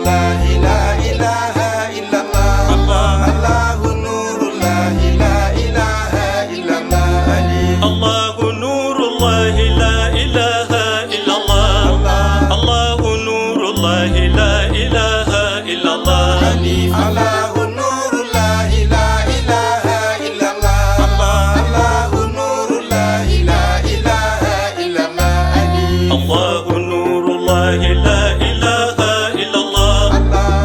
الله لا إله إلا الله الله نور الله لا إله إلا الله الله نور الله لا إله إلا الله الله نور الله لا إله إلا الله الله نور الله لا إله إلا الله الله نور الله لا إله إلا الله الله نور الله لا إله إلا الله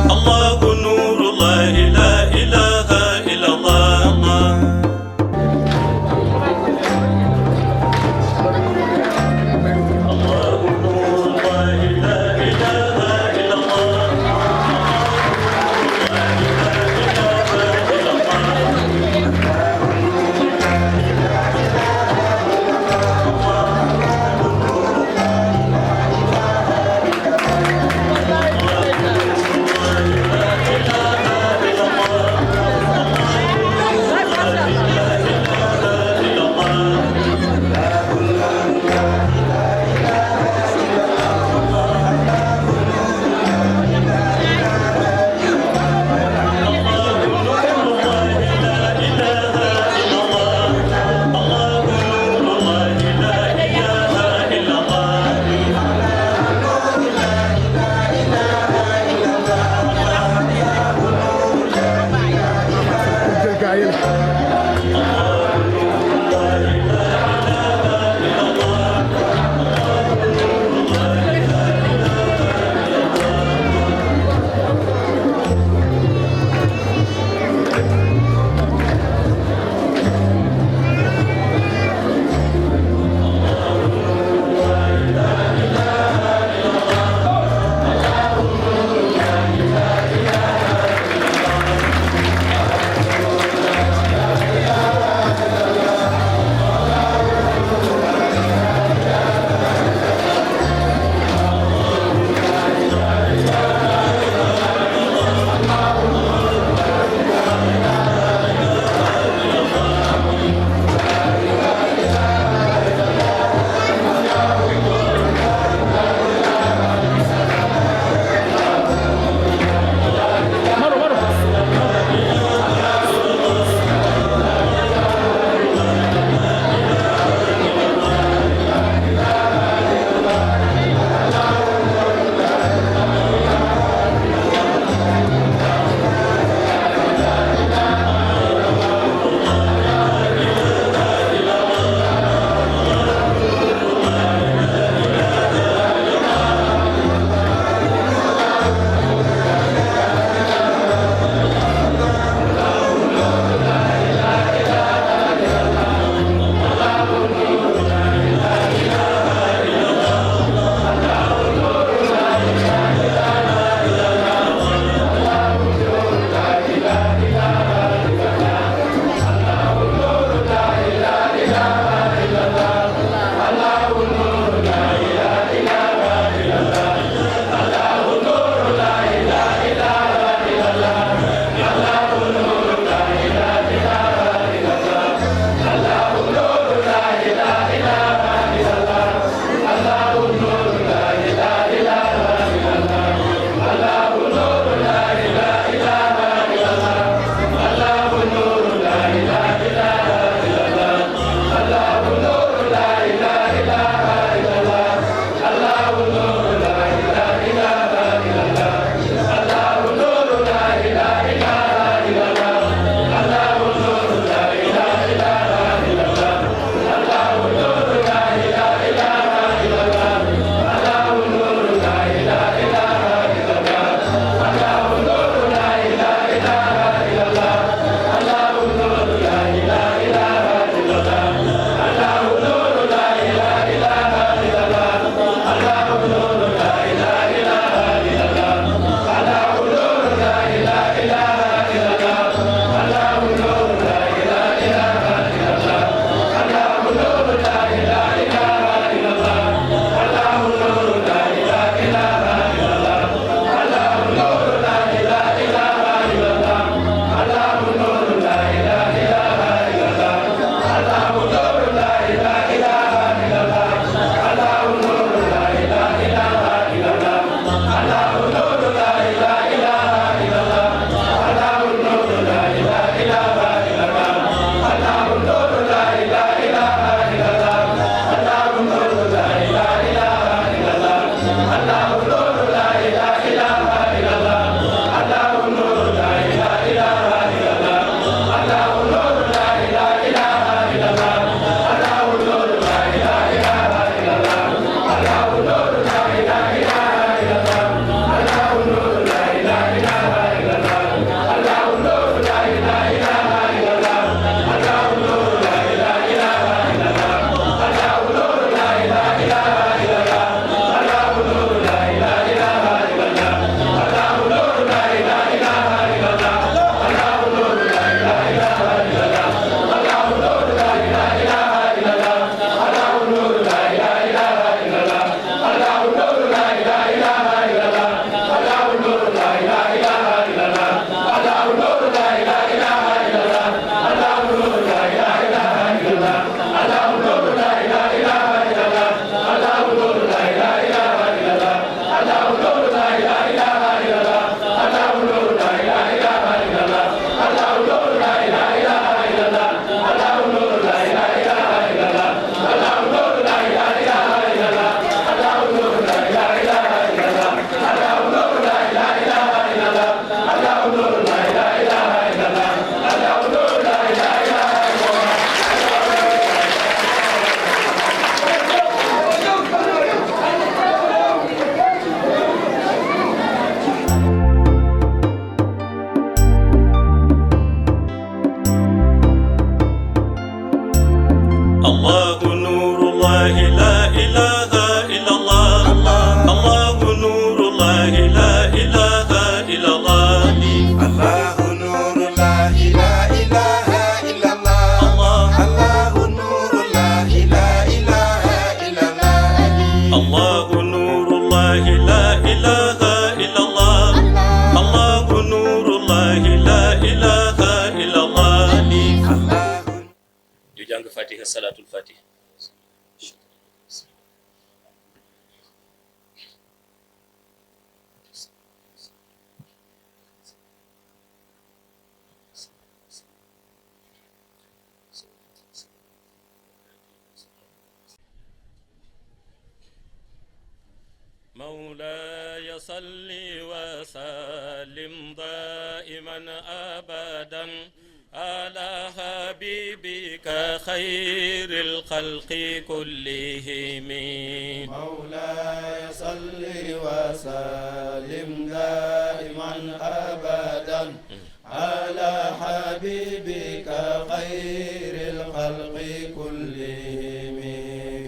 فاتحة صلاة الفاتحة. مولاي صل وسلم دائما أبدا على حبيبك خير الخلق كلهم. مولاي صل وسلم دائما أبدا على حبيبك خير الخلق كلهم.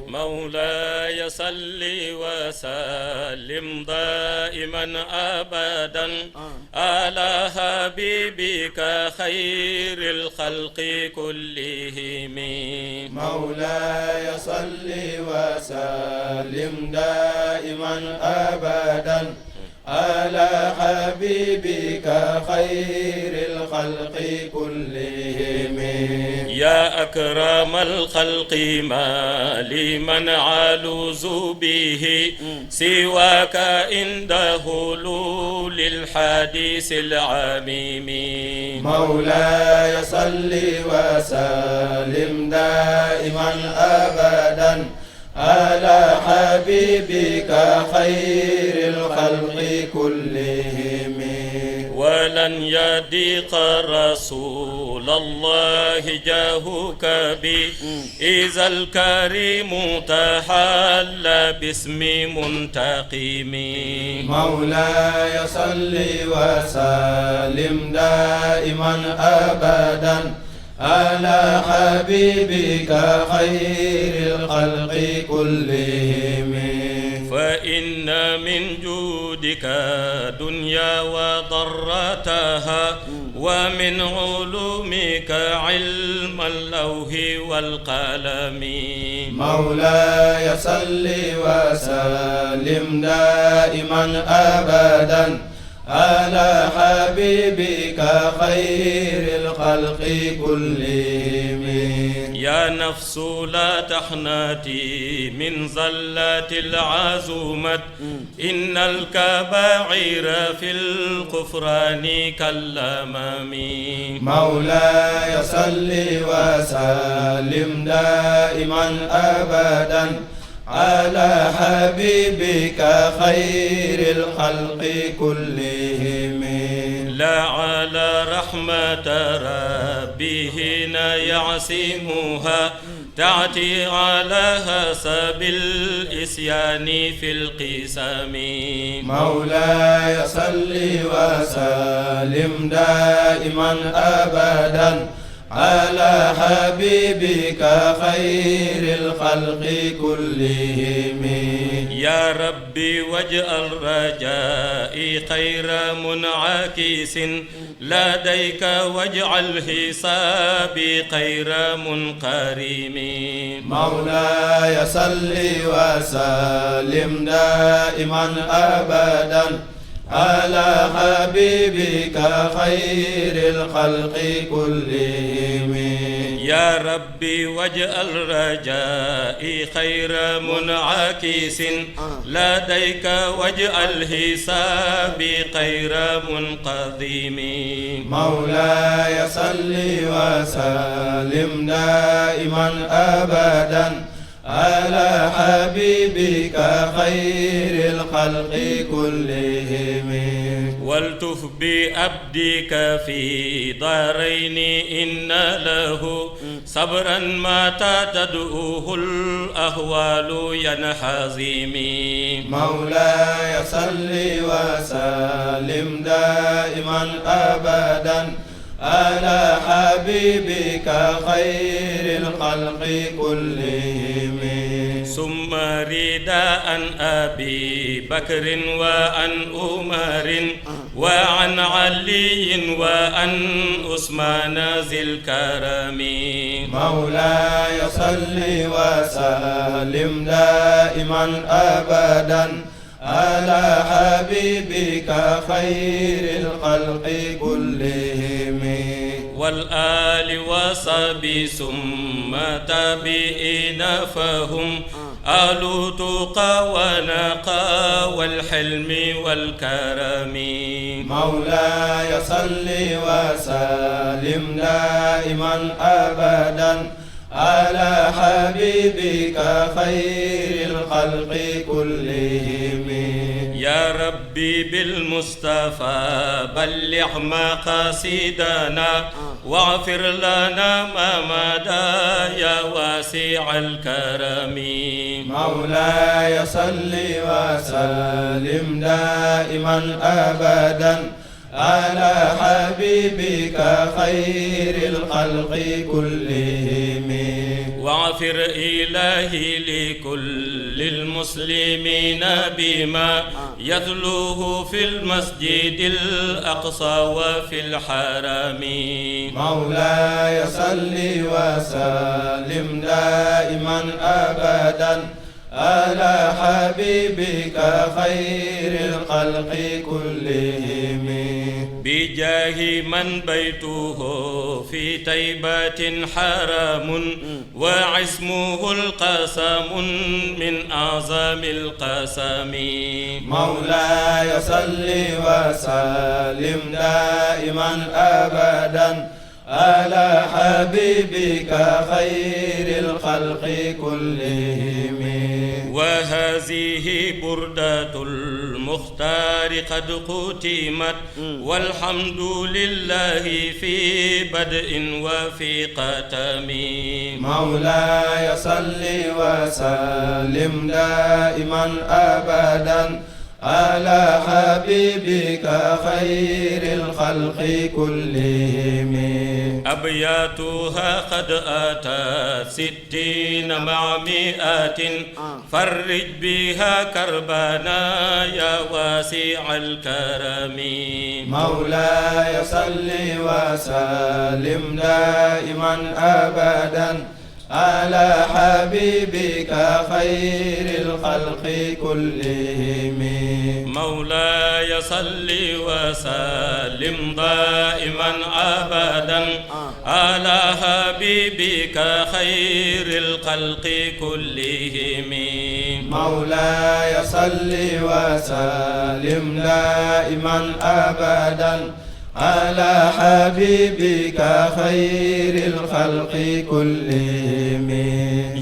مولاي صل وسلم دائما أبدا على حبيبك خير الخلق كلهم. مولاي صل وسلم دائما أبدا على حبيبك خير الخلق كلهم. يا أكرم الخلق ما لمن علوز به سواك عند هلول الحديث العميم. مولاي صل وسلم دائما أبدا على حبيبك خير الخلق كلهم. ولن يضيق رسول الله جاهك بي إذا الكريم تحلى باسم منتقم. مولاي صل وسلم دائما أبدا على حبيبك خير الخلق كلهم. فإن من جودك دنيا وضرتها ومن علومك علم اللوح والقلم. مولاي صل وسلم دائما أبدا على حبيبك خير الخلق كلهم. يا نفس لا تحنتي من زلات العزومة إن الكبائر في الكفران كالأمام. مولاي صل وسلم دائما أبدا على حبيبك خير الخلق كلهم. لا على رحمة ربهن يعصمها تأتي على حسب الإسيان في القسم. مولاي صل وسلم دائما أبدا على حبيبك خير الخلق كلهم. يا ربي واجعل رجائي خير منعكس لديك واجعل حسابي خير منقرم. مولاي صل وسلم دائما أبدا على حبيبك خير الخلق كلهم. يا ربي واجعل رجائي خير منعكس لديك واجعل حسابي خير منقضم. مولاي صل وسلم دائما أبدا على حبيبك خير الخلق كلهم. والتف بأبدك في دارين إن له صبرا متى تدعوه الأهوال ينحزم. مولاي صل وسلم دائما أبدا على حبيبك خير الخلق كلهم. ثم رداء أبي بكر وعن عمر وعن علي وعن عثمان ذي الكرم. مولاي صل وسلم دائما أبدا على حبيبك خير الخلق كلهم. والآل وصحبه ثم تابعين فهم أهل تقى ونقى والحلم والكرم مولاي صل وسلم دائما أبدا على حبيبك خير الخلق كلهم يا ربي بالمصطفى بلغ مقاصدنا واغفر لنا ما مدى يا واسع الكرم مولاي صل وسلم دائما أبدا على حبيبك خير الخلق كلهم واغفر إلهي لكل المسلمين بما يتلوه في المسجد الأقصى وفي الحرم مولاي صل وسلم دائما أبدا على حبيبك خير الخلق كلهم بجاه من بيته في طيبة حرام وعصمه القسم من أعظم القسم مولاي صل وسلم دائما أبدا على حبيبك خير الخلق كلهم وهذه بردة المختار قد ختمت والحمد لله في بدء وفي ختم مولاي صل وسلم دائما أبدا على حبيبك خير الخلق كلهم أبياتها قد أتت 60 مع 100 فرج بها كربنا يا واسع الكرم مولاي صل وسلم دائما أبدا على حبيبك خير الخلق كلهم مولاي صل وسلم دائما أبدا على حبيبك خير الخلق كلهم مولاي صل وسلم دائما أبدا على حبيبك خير الخلق كلهم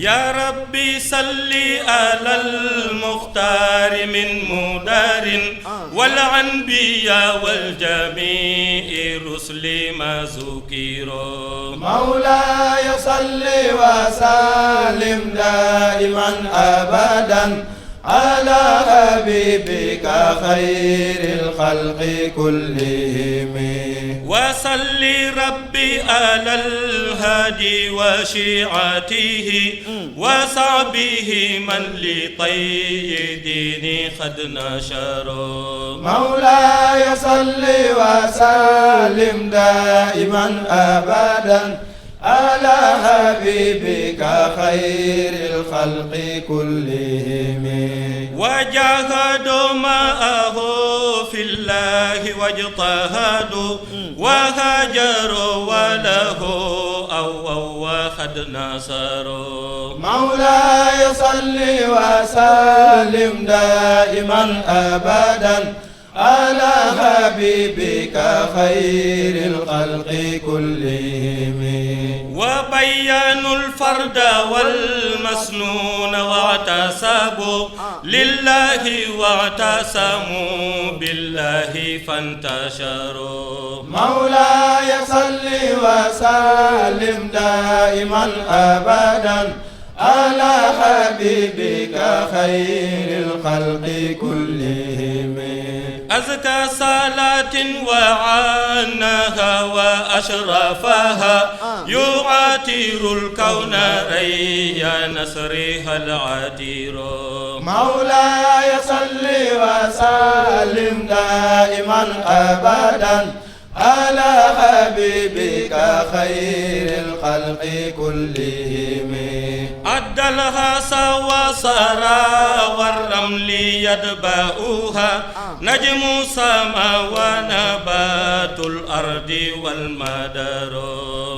يا ربي صل على المختار من مدار والأنبياء والجميع رسل ما ذكروا مولاي صل وسلم دائما أبدا على حبيبك خير الخلق كلهم وصل ربي على الهادي وشيعته وصحبه من لطي ديني قد نشروا مولاي صل وسلم دائما أبدا على حبيبك خير الخلق كلهم وجاهدوا معه في الله واجتهدوا وهاجروا وله أو وقد نصروا مولاي صل وسلم دائما أبدا على حبيبك خير الخلق كلهم وبينوا الفرد والمسنون واعتصموا لله واعتصموا بالله فانتشروا مولاي صل وسلم دائما أبدا على حبيبك خير الخلق كلهم أزكى صلاة وعناها وأشرفها يعاتر الكون ريا نسرها العتير مولاي صل وسلم دائما أبدا على حبيبك خير الخلق كلهم أدى الهسى وصرى والرمل يدباؤها نجم سما ونبات الأرض والمدار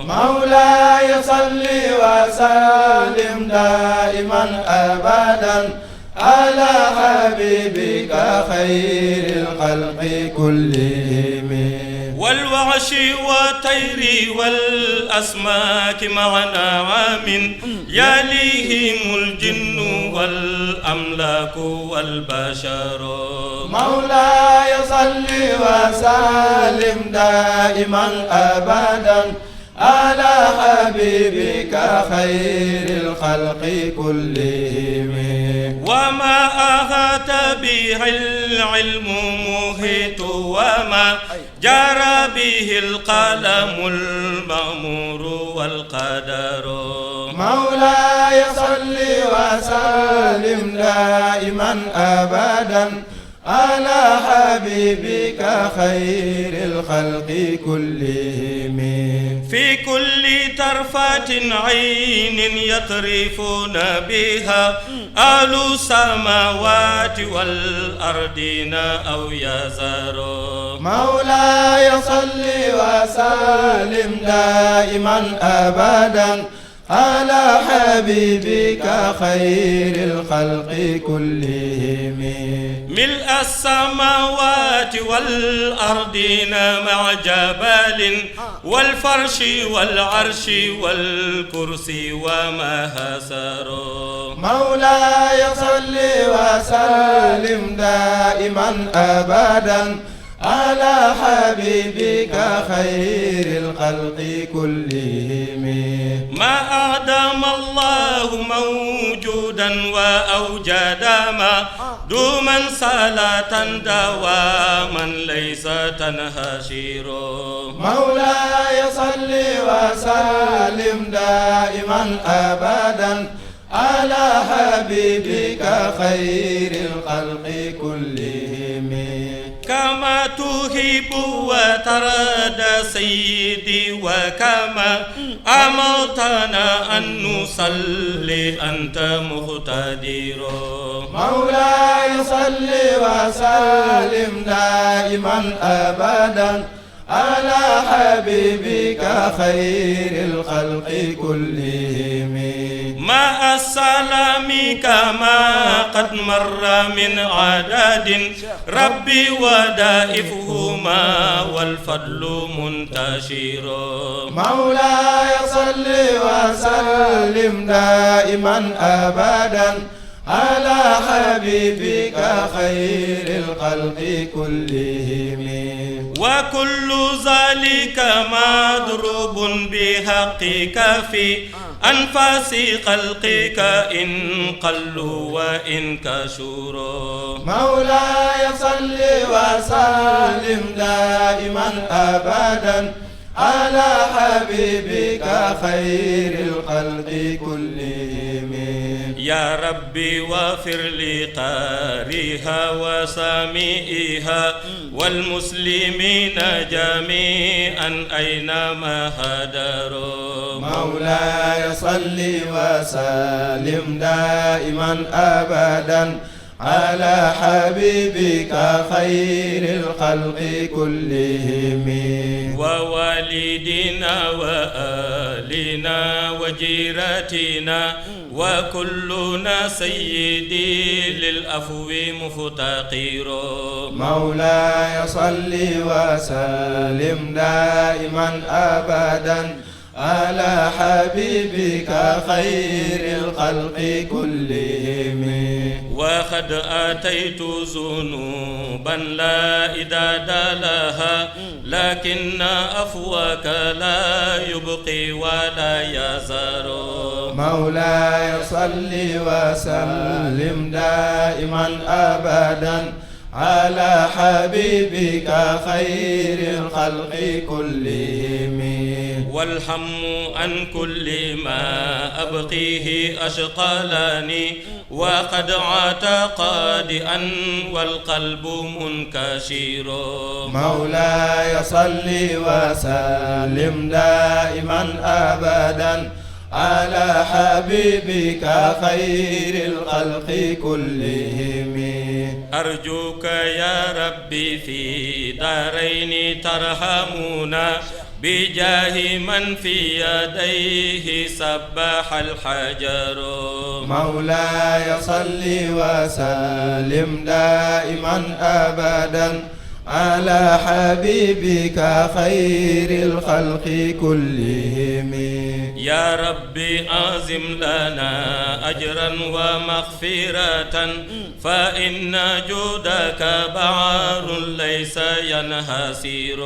مولاي صل وسلم دائما أبدا على حبيبك خير الخلق كلهم والوعش والطير والأسماك مع نعام يليهم الجن والأملاك والبشر مولاي صل وسلم دائما أبدا على حبيبك خير الخلق كلهم وما أحاط به العلم محيط وما جرى به القلم المأمور والقدر مولاي صل وسلم دائما أبدا على حبيبك خير الخلق كلهم في كل طرفة عين يطرفون بها أهل السماوات والأرضين أو يزارون مولاي صل وسلم دائما أبدا على حبيبك خير الخلق كلهم ملء السماوات والأرضين مع جبال والفرش والعرش والكرسي وما هسر مولاي صل وسلم دائما أبدا على حبيبك خير الخلق كلهم ما أعدم الله موجودا وأوجد ما دوما صلاة دواما ليس تنهشر مولاي صل وسلم دائما أبدا على حبيبك خير الخلق كلهم كما تحب وترد سيدي وكما أمرتنا أن نصلي أنت مقتدر مولاي صل وسلم دائما أبدا على حبيبك خير الخلق كلهم مع السلام كما قد مر من عدد ربي ودائفهما والفضل منتشر مولاي صل وسلم دائما أبدا على حبيبك خير الخلق كلهم وكل ذلك مضروب بحقك في أنفاس خلقك إن قلوا وإن كشروا مولاي صل وسلم دائما أبدا على حبيبك خير الخلق كلهم يا ربي واغفر لي قارئها وسامعها والمسلمين جميعا أينما هدروا مولاي صل وسلم دائما أبدا على حبيبك خير الخلق كلهم ووالدنا وآلنا وجيرتنا وكلنا سيدي للعفو مفتقر مولاي صل وسلم دائما أبدا على حبيبك خير الخلق كلهم وقد أتيت ذنوبا لا إداد لها لكن عفوك لا يبقي ولا يزار مولاي صل وسلم دائما أبدا على حبيبك خير الخلق كلهم والهم عن كل ما أبقيه أشقلني وقد اعتقد أن والقلب منكسر مولاي صل وسلم دائما أبدا على حبيبك خير الخلق كلهم أرجوك يا ربي في دارين ترحمنا بجاه من في يديه سبح الحجر مولاي صل وسلم دائما أبدا على حبيبك خير الخلق كلهم يا ربي أعزم لنا أجرا ومغفرة فإن جودك بعار ليس ينحسر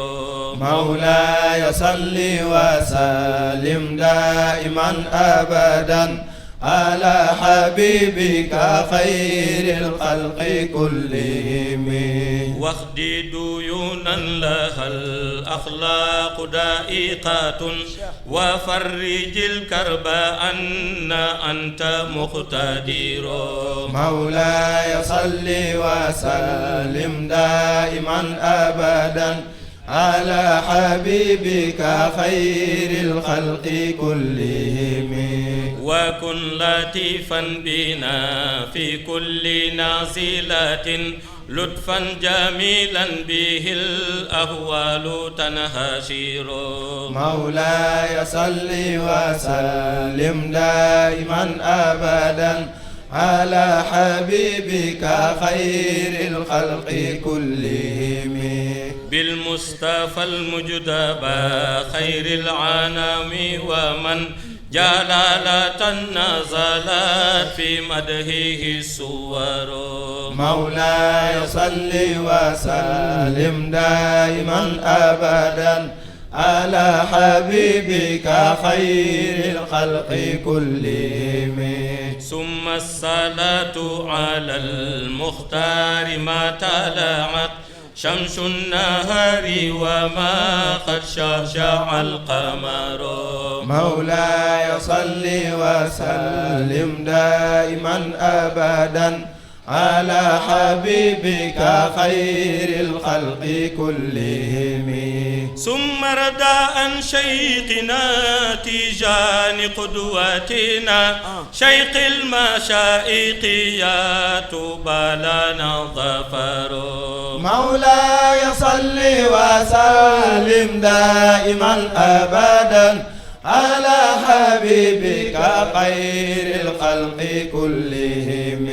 مولاي صل وسلم دائما أبدا على حبيبك خير الخلق كلهم واخد ديونا لها الأخلاق دائقات وفرج الكرب أن أنت مقتدر مولاي صل وسلم دائما أبدا على حبيبك خير الخلق كلهم وكن لطيفا بنا في كل نازلة لطفا جميلا به الأهوال تنهشر مولاي صل وسلم دائما أبدا على حبيبك خير الخلق كلهم بالمصطفى المجتبى خير العنام ومن جلالة نزلت في مدحه الصور مولاي صل وسلم دائما أبدا على حبيبك خير الخلق كلهم ثم الصلاة على المختار ما طلعت شمس النهار وما قد شعشع القمر مولاي صل وسلم دائما أبدا على حبيبك خير الخلق كلهم ثم رداء شيخنا تيجان قدوتنا شيخ المشائق يا طوبى لنا ظفر مولاي صل وسلم دائما أبدا على حبيبك خير الخلق كلهم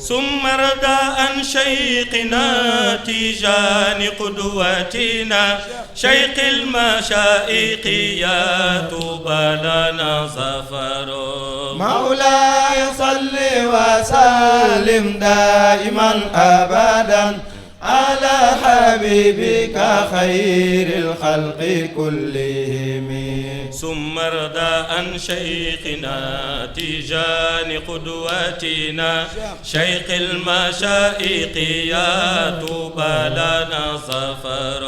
ثم رداء شيخنا تيجان قدوتنا شيخ المشائق يا طوبى لنا ظفر مولاي صل وسلم دائما أبدا على حبيبك خير الخلق كلهم ثم رداء شيخنا تيجان قدوتنا شيخ المشائق يا طوبى لنا ظفر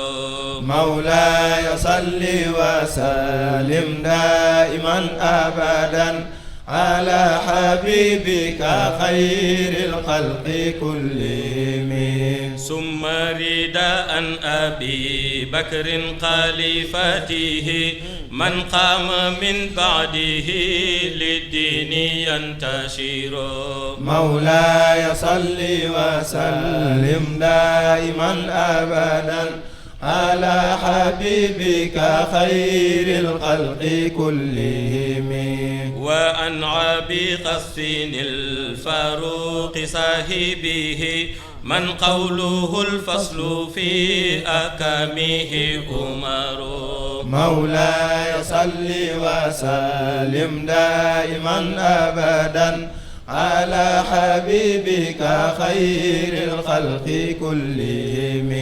مولاي صل وسلم دائما أبدا على حبيبك خير الخلق كلهم ثم رداء أبي بكر خليفته من قام من بعده للدين ينتشر مولاي صل وسلم دائما أبدا على حبيبك خير الخلق كلهم وأن عبي قصين الفاروق صاحبه من قوله الفصل في أكامه أمر مولاي صل وسلم دائما أبدا على حبيبك خير الخلق كلهم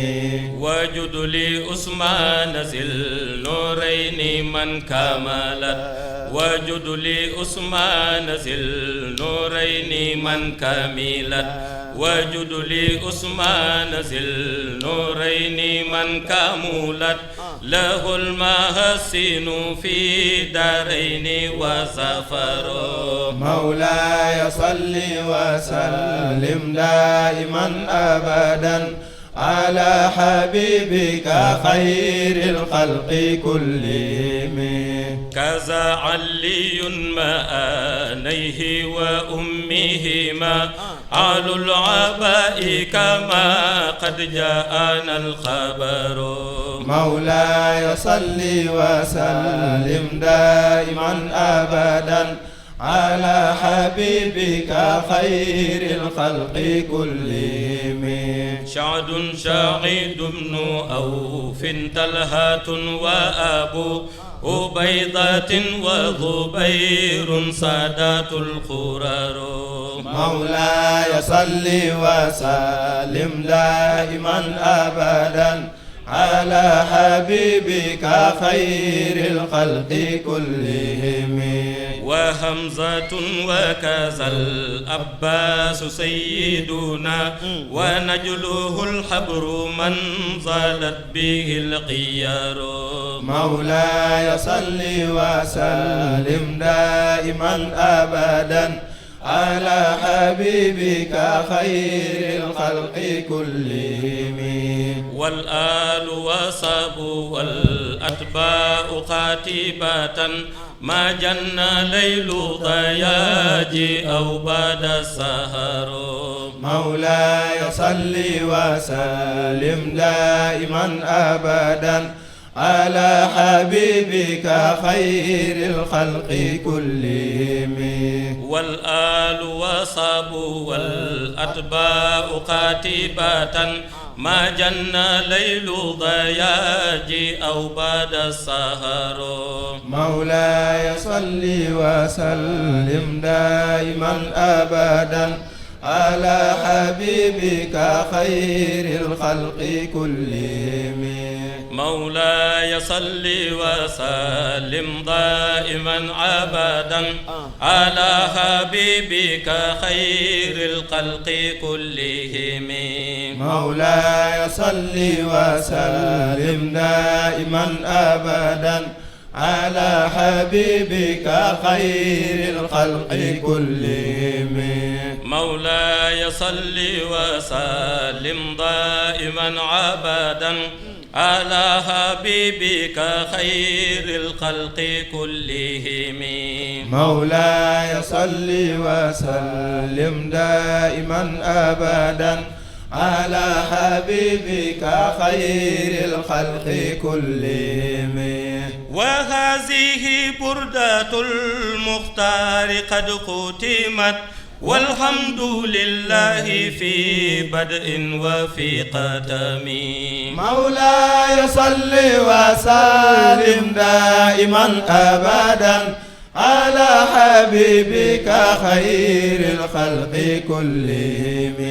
وجد لي أسمان ذي النورين من كملت وجد لي أسمان ذي النورين من كملت وجد لي أسمان ذي النورين من كملت له المحاسن في دارين وسفر مولاي صل وسلم دائما أبدا على حبيبك خير الخلق كلهم كذا علي مآنيه وأمهما على العباء كما قد جاءنا الخبر مولاي صل وسلم دائما أبدا على حبيبك خير الخلق كلهم شعد شعيد بن أوف تلهات وأبو بيضة وظبير سادات القرار مولاي صل وسلم دائما أبدا على حبيبك خير الخلق كلهم وهمزة وكذا الأباس سيدنا ونجله الحبر من زالت به القيار مولاي صل وسلم دائما أبدا على حبيبك خير الخلق كلهم والآل وصاب والأتباع قاتبة ما جن ليل ضياج أو بعد السهر مولاي صل وسلم دائما أبدا على حبيبك خير الخلق كلهم والآل وصاب والأتباع قاتبة ما جن ليل ضياج أو بعد السهر مولاي صل وسلم دائما أبدا على حبيبك خير الخلق كلهم مولاي صل وسلم دائما أبدا على حبيبك خير الخلق كلهم مولاي صل وسلم دائما أبدا على حبيبك خير الخلق كلهم مولاي صل وسلم دائما أبدا على حبيبك خير الخلق كلهم مولاي صل وسلم دائما أبدا على حبيبك خير الخلق كلهم وهذه بردة المختار قد ختمت والحمد لله في بدء وفي قدم مولاي صل وسلم دائما أبدا على حبيبك خير الخلق كلهم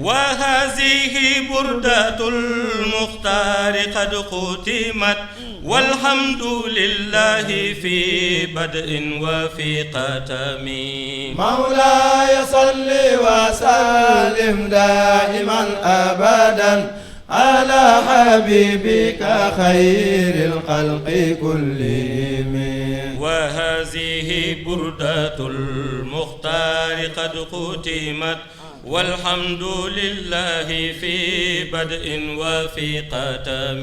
وهذه بردة المختار قد ختمت والحمد لله في بدء وفي قتم مولاي صل وسلم دائما أبدا على حبيبك خير الخلق كلهم وهذه بردة المختار قد ختمت والحمد لله في بدء وفي قتم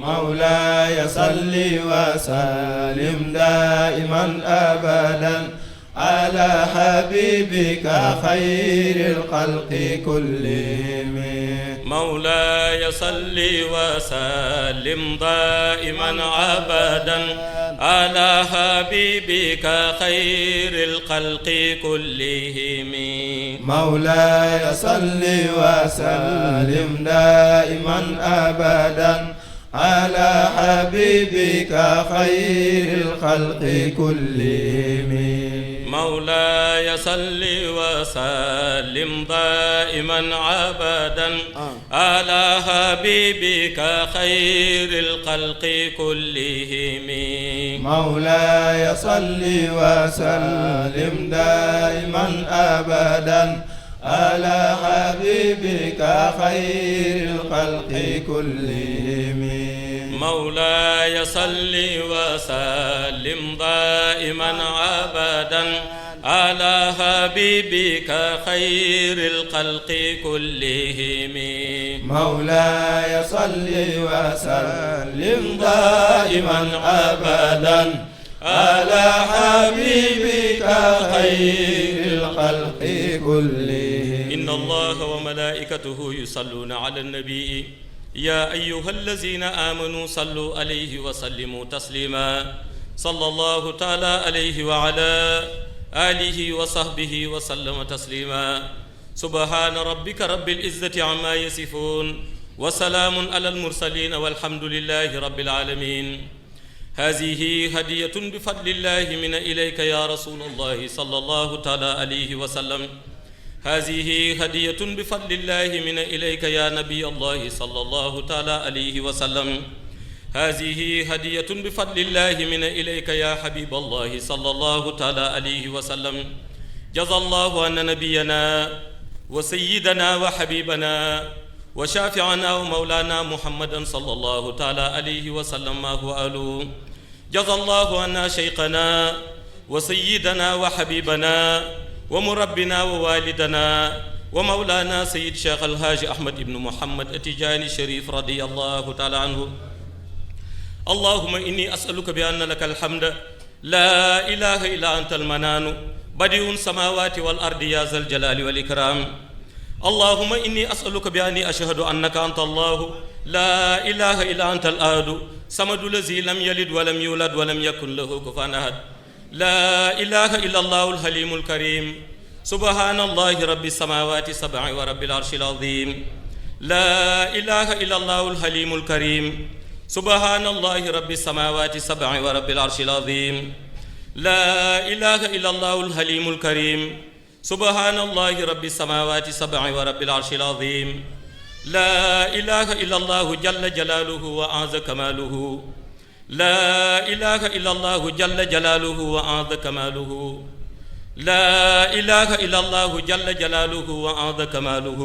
مولاي صل وسلم دائما أبدا على حبيبك خير الخلق كلهم مولاي صل وسلم دائما أبدا على حبيبك خير الخلق كلهم مولاي صل وسلم دائما أبدا على حبيبك خير الخلق كلهم مولاي صل وسلم دائما أبدا على حبيبك خير الخلق كلهم مولاي صل وسلم دائما أبدا على حبيبك خير الخلق كلهم مولاي صل وسلم دائما أبدا على حبيبك خير الخلق كلهم مولاي صل وسلم دائما أبدا على حبيبك خير الخلق كلهم إن الله وملائكته يصلون على النبي يا أيها الذين آمنوا صلوا عليه وسلموا تسليما صلى الله تعالى عليه وعلى آله وصحبه وسلم تسليما سبحان ربك رب العزة عما يصفون وسلام على المرسلين والحمد لله رب العالمين. هذه هدية بفضل الله من إليك يا رسول الله صلى الله تعالى عليه وسلم. هذه هدية بفضل الله من إليك يا نبي الله صلى الله تعالى عليه وسلم. هذه هدية بفضل الله من إليك يا حبيب الله صلى الله تعالى عليه وسلم. جزى الله عنا نبينا وسيدنا وحبيبنا وشافعنا ومولانا محمدا صلى الله تعالى عليه وسلم ما هو أهله. جزى الله عنا شيخنا وسيدنا وحبيبنا ومربنا ووالدنا ومولانا سيد شيخ الحاج أحمد بن محمد التجاني الشريف رضي الله تعالى عنه. اللهم إني أسألك بأن لك الحمد لا إله إلا أنت المنان بديع السماوات والأرض يا ذا الجلال والإكرام. اللهم إني أسألك بأني أشهد أنك أنت الله لا إله إلا أنت الأحد الصمد الذي لم يلد ولم يولد ولم يكن له كفوا أحد. لا إله إلا الله الحليم الكريم سبحان الله رب السماوات السبع ورب العرش العظيم. لا إله إلا الله الحليم الكريم سبحان الله رب السماوات السبع ورب العرش العظيم. لا إله إلا الله الحليم الكريم سبحان الله رب السماوات السبع ورب العرش العظيم. لا إله إلا الله جل جلاله وأعز كماله. لا إله إلا الله جل جلاله وأعز كماله. لا إله إلا الله جل جلاله وأعز كماله.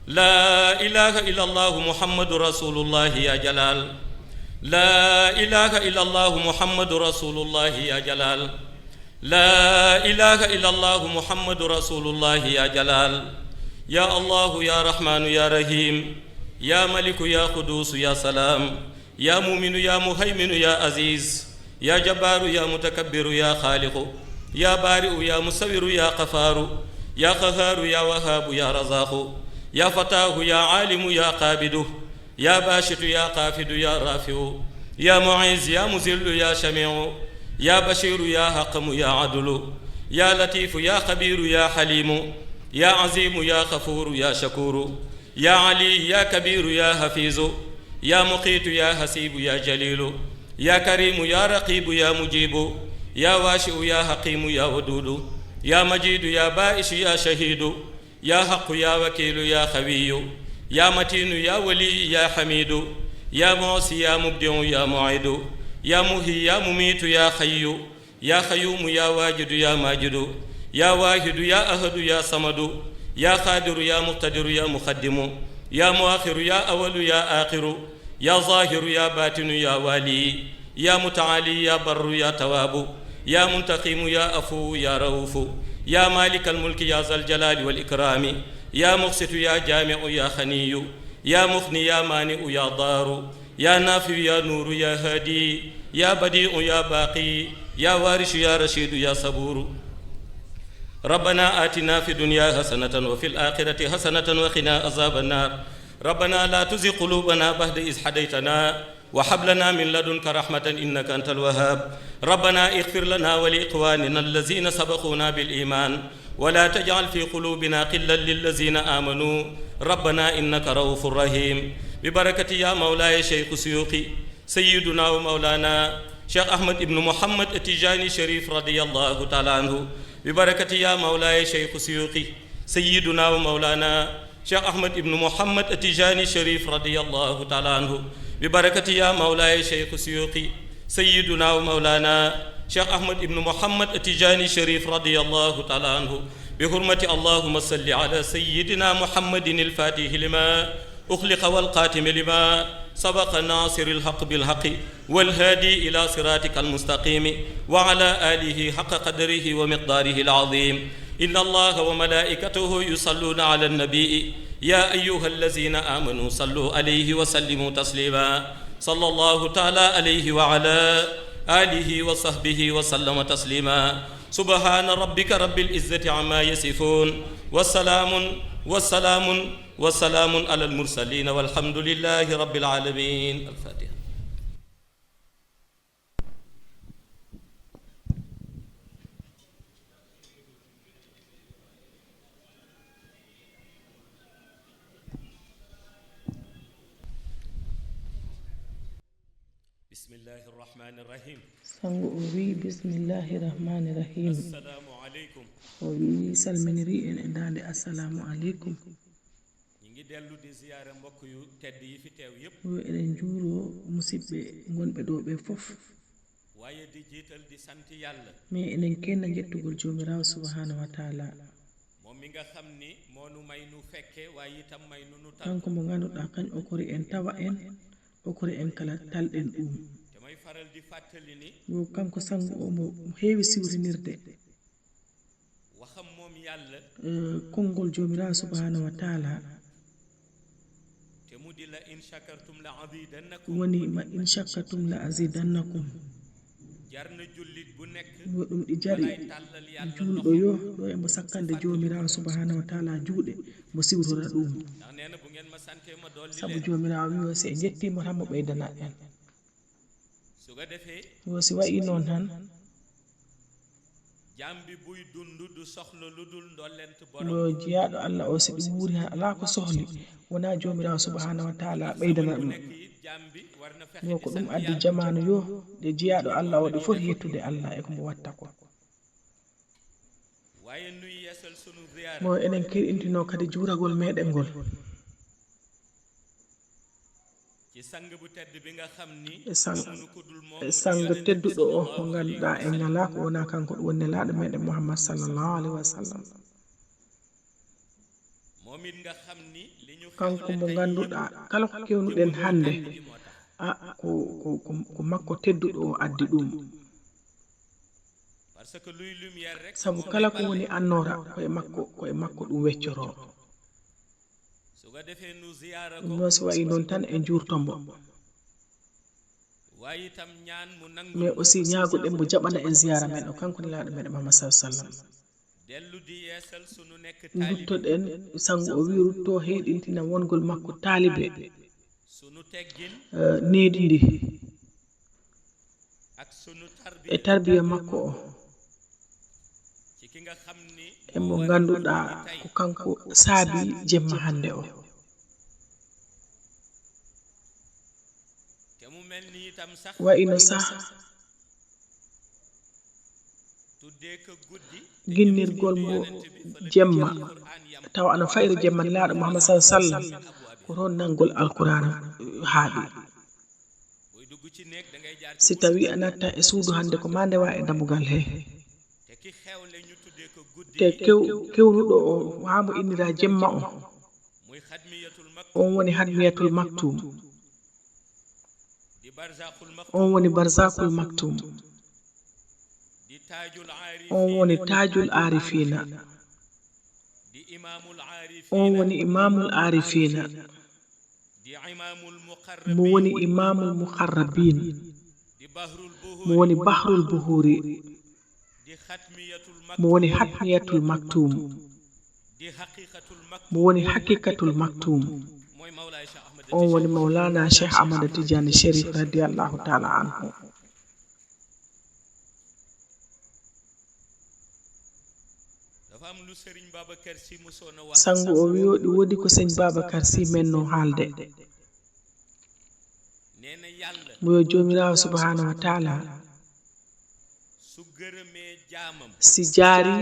لا إله إلا الله محمد رسول الله يا جلال. لا إله إلا الله محمد رسول الله يا جلال. لا إله إلا الله محمد رسول الله يا جلال. يا الله يا رحمن يا رحيم يا ملك يا قدوس يا سلام يا مؤمن يا مهيمن يا عزيز يا جبار يا متكبر يا خالق يا بارئ يا مصور يا غفار يا قهار يا وهاب يا رزاق يا فتاه يا عالم يا قابد يا باشط يا قافد يا رافع يا معز يا مذل يا شميع يا بشير يا حكم يا عدل يا لطيف يا خبير يا حليم يا عظيم يا غفور يا شكور يا علي يا كبير يا حفيظ يا مقيت يا حسيب يا جليل يا كريم يا رقيب يا مجيب يا واشئ يا حكيم يا ودود يا مجيد يا بائس يا شهيد يا حق يا وكيل يا خوي يا متين يا ولي يا حميد يا موسي يا مبدع يا معيد يا مهي يا مميت يا حي يا خيوم يا واجد يا ماجد يا واحد يا أحد يا صمد يا قادر يا مقتدر يا مقدم يا مؤخر يا أول يا آخر يا ظاهر يا باطن يا والي يا متعالي يا بر يا تواب يا منتقم يا عفو يا رؤوف يا مالك الملك يا ذا الجلال والإكرام يا مقسط يا جامع يا خني يا مغني يا مانع يا ضار يا نافع يا نور يا هادي يا بديع يا باقي يا وارث يا رشيد يا صبور. ربنا آتنا في الدنيا حسنة وفي الآخرة حسنة وقنا عذاب النار. ربنا لا تزغ قلوبنا بعد إذ هديتنا وهب لنا من لدنك رحمة إنك أنت الوهاب. ربنا اغفر لنا ولإخواننا الذين سبقونا بالإيمان ولا تجعل في قلوبنا غلا للذين آمنوا ربنا إنك رؤوف رحيم. ببركة يا مولاي شيخ سيوخي سيدنا ومولانا شيخ أحمد بن محمد التجاني الشريف رضي الله تعالى عنه. ببركة يا مولاي شيخ سيوخي سيدنا ومولانا شيخ أحمد بن محمد التجاني الشريف رضي الله تعالى عنه. ببركة يا مولاي شيخ سيوخي سيدنا ومولانا شيخ أحمد بن محمد التجاني الشريف رضي الله تعالى عنه. بحرمة اللهم صل على سيدنا محمد الفاتح لما أخلق والقاتم لما سبق الناصر الحق بالحق والهادي إلى صراطك المستقيم وعلى آله حق قدره ومقداره العظيم. إن الله وملائكته يصلون على النبي يا أيها الذين آمنوا صلوا عليه وسلموا تسليما. صلى الله تعالى عليه وعلى آله وصحبه وسلم تسليما. سبحان ربك رب العزة عما يصفون والسلام وسلام على المرسلين والحمد لله رب العالمين. الفاتحة. بسم الله الرحمن الرحيم. sango o wi bismillahi rahmani rahim السلام عليكم. o wi salminiri en e dande assalamu aleykum ñi ngi dellu di ziyaare mbokk yu tedd yi fi teew yépp o eɗen juuro musidɓe gonɓe ɗo ɓe fof waaye di jiital di sant yàlla mais enen kenna jettugol jomirawo subhanahu wa taala moom mi nga xam ni moo nu may nu fekke waaye itam may nu nu tal kanko mo ganduɗa kañ o kori en tawa en o kori en kala talɗen ɗum te may faral di fàttali ni yo kanko sango o mo heewi siwrinirde waxam moom yàlla konngol jomirawo subhanahu wa taala te mu di la in shakartum la azidannakum woni ma in shakkatum la azidannakum jar na jullit bu nekk yo ɗum ɗi jari balay tàllal yàlla julɗo yo ɗo emo sakkande jomirawo subhanahu wa taala juuɗe mo siwtora ɗum ndax nee na bu ngeen ma sante ma dolli sabu leen jomirawo wi o si en jettimo tan mo ɓeydana en su ko defee yo si wayi noon tan jaam bi buy dund du soxla lu dul ndollent borom yo jiyaɗo allah o si ɗum wuuri han ala ko sohli wona jomirawo subhanahu wa taala ɓeydana ɗum nekk it jaam bi war na fexe yo di ko ɗum sant addi yàlla jamanu yo nde jiyaɗo allah o ɗe foti yettude allah e komo watta ko waaye nuy yeesal sunu ziyaara mo enen keɗintino kadi juuragol meɗen ngol ci sang bu tedd bi nga xam ni e sang amunu ko dul moom e sang tedduɗo o mo ganduɗa en ngala ko wona kanko ɗum woni nelaɗo meɗen mouhammad sallllahu alayhi wa sallam moom it nga xam ni li ñu kanko mo ganduɗa kala ko kewnuɗen hande ko makko tedduɗo o addi ɗum parce que luy lumière rek sabu kala ko woni annora koye makko ɗum weccoro su ko defee nu ziyaara ɗum ko noon si wayi noon tan e jurtombo waaye itam ñaan mu nangu mais aussi ñaagoɗen mo jaɓana en ziyara men o kanko nelaɗo meɗen mahamad sa sallam dellu di yeesal sunu nekk taalibe duttoɗen sango o wi rutto heɗintina wongol makko taalibe sunu teggin needi ndi ak sunu e tarbiya makko o ci ki nga xam ni emo ganduɗa ko kanko saabi jemma hande o te mu mel ni itam sax wayino sah tuddee ko guddi ginnirgol mo jemma taw ana fayre jemma nelaɗo mouhammad sa sallam ko toon nangol alqur'ana haaɗi booy dugg ci néeg da ngay jaar si tawi a natta e suudu hande ko ma ndewa e dambugal he te ki xewle ñu tuddee ko guddi te kewnuɗo o hamo innira jemma o muy xadmiyatul mak on woni hadmiyatul maktum di barzaqul mak on woni barzakul maktum di taajul aarif on woni tajul arifina di imaamul aarif on woni imamul arifina di imaamul mo muqarrabin woni imamul muqarrabin di bahrul mo buhuri woni bahrul buhuri di xatmiyatul mak mo woni hatmiyatul maktum di haqiqatul mak mo woni haqiqatul maktum mooy mawlaay Cheikh Ahmad on woni mawlana cheikh ahmada tidiane sharif radiallahu taala anhu dafa am lu Serigne Babacar Sy musoon a wax sango o wiyoɗi woodi ko seigne babacar sy men no haalde nee na yàlla mo yo jomirawo subhanahu wa taala su gërëmee jaamam si jaari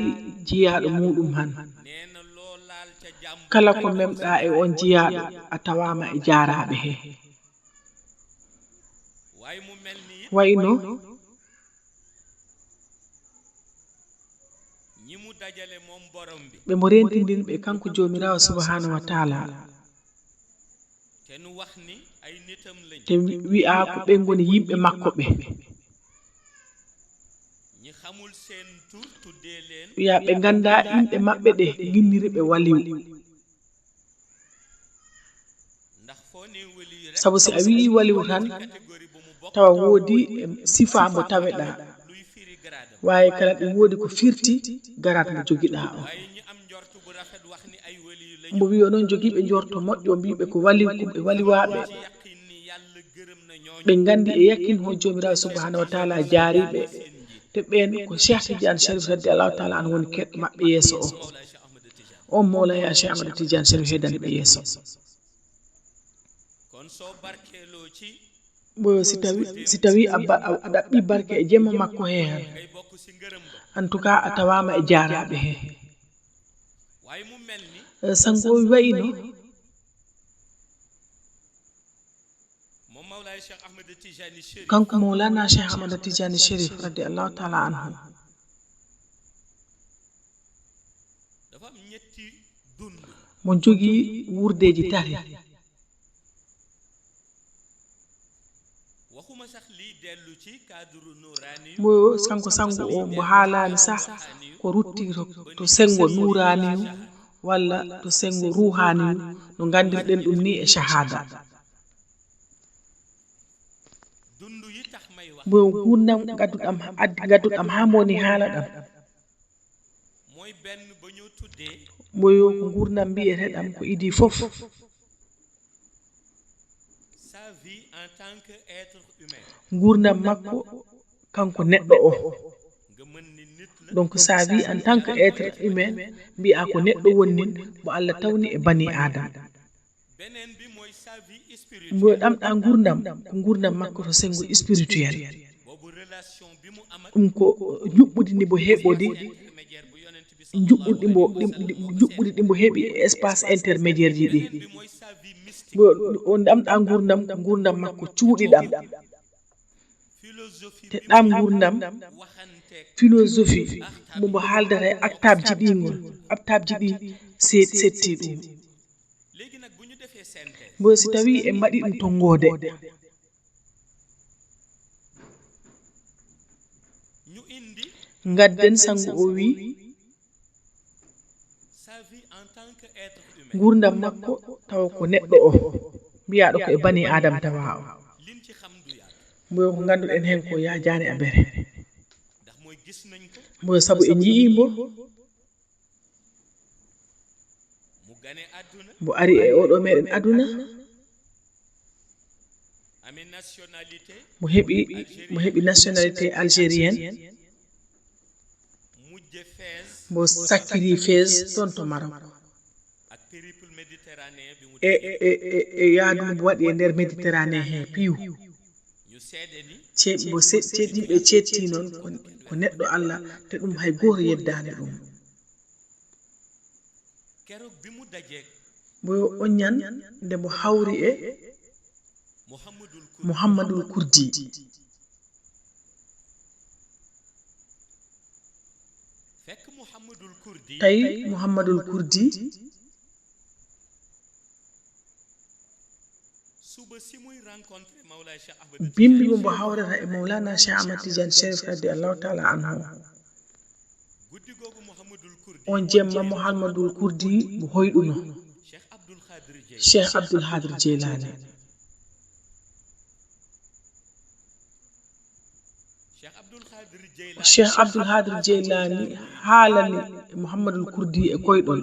jiyaɗo muɗum han nee na loo laal ca jàmm kala ko memɗa e on jiyaɗo a tawama e jaaraɓe he waaye mu mel ni it wayno ñi mu dajale moom borom bi ɓe mo rentindinɓe kanko jomirawo subhanahu wa taala te nu wax ni ay nitam lañ te wi'a ko ɓe goni yimɓe makko ɓe ñi xamul seen tur tuddee leen wi'a ɓe ganda inɗe maɓɓe ɗe ginniri ɓe waliw ndax foo ne wali rek saabu si a wi waliw tan catégorie bu mu bokk tawa woodi sifa mo taweɗa luy firi gradam wawi kala ɗum woodi ko firti garat mo joguiɗa o waaye ñi am njort bu rafet wax ni ay wali lañ mbo wi onon jogiiɓe njorto moƴƴo mbiɓe ko waliɓe waliwaaɓe ɓe gandi e yakkin ho jomirawo subhanahu wa taala jaariɓe te ɓen ko Cheikh Tidiane Chérif radiallahu taala an woni keɗɗo maɓɓe yeeso o on Mawlaya Cheikh Ahmad Tidiane Chérif heddani ɓe yeeso bo si tawi a ɗaɓɓi barke e jemma makko he han en tout cas a tawama e jaaraɓe he sango wayno kanko Mawlana Cheikh Ahmad Tidiane Chérif radiallahu taala anhu mo jogii wurdeji tati mo kanko sango o mbo haalani sah ko rutti to sengo nuraniyu walla to sengo ruhaniyu no gandirɗen ɗum ni e shahada bo gurdam gadduɗam ha moni haala ɗam moyo ko gurdam mbiyeteɗam ko idi fof gurdam makko kanko neɗɗo o donc sa wi en tant que être humain mbi'a ko neɗɗo wonnin mo Allah tawni e bani adam mo ɗamɗa gurdam ko gurdam makko to sengo spirituel ɗum ko juɓɓudi ndi mo heɓodi juɓɓudi ɗi mo heɓi e espace intermédiaire ji ɗi o ɗamɗa gurdam makko cuuɗiɗam te ɗam gurdam philosophie mo haaldata e actabji ɗingol actabji ɗi setti ɗum bo si tawi e mbaɗi ɗum tonngode gadden sango o wi gurdam makko tawa ko neɗɗo o mbiyaɗo ko e bani adam tawa o mbo ko ganduɗen hen ko yajani a bere mbo saabu en yi'imbo mbo ari e oɗo meɗen aduna mo heɓi nationalité algérienne mbo sakkiri Fès toon to Maroc e yaadu mbo waɗi e nder méditerranée he piiw mbo yimɓe cetti noon ko neɗɗo Allah te ɗum hay goto yeddani ɗum bo o ñan nde mo hawri e Mouhammadoul Kurdi tawi Mouhammadoul Kurdi bimbi mo hawrata e Mawlana Cheikh Ahmad Tidiane Chérif radiallahu taala anhu on jemma Mouhammadoul Kurdi mo hoyɗuno Cheikh Abdoul Hadir Jeylani Cheikh Abdoul Hadir Jeylani haalani Mouhammadoul Kurdi e koyɗol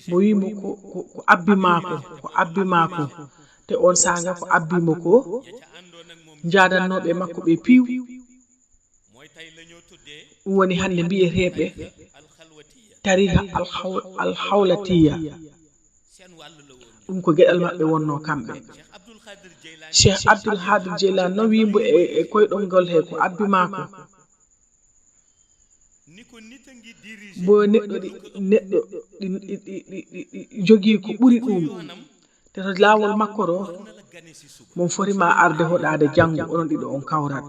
mo wimo ko abbi maako te on sanga ko abbimo ko jadannoɓe makko ɓe piiw ɗum woni hande mbiyeteɓe tariha alhawlatiya ɗum ko gueɗal maɓɓe wonno kamɓe Cheikh Abdoul Hadir Jeylani no wimbo e koyɗol ngol he ko abbi maako bo neɗɗo jogii ko ɓuri ɗum te to laawol makko ɗo mon fotima arde hoɗade janngo onon ɗiɗo on kawrat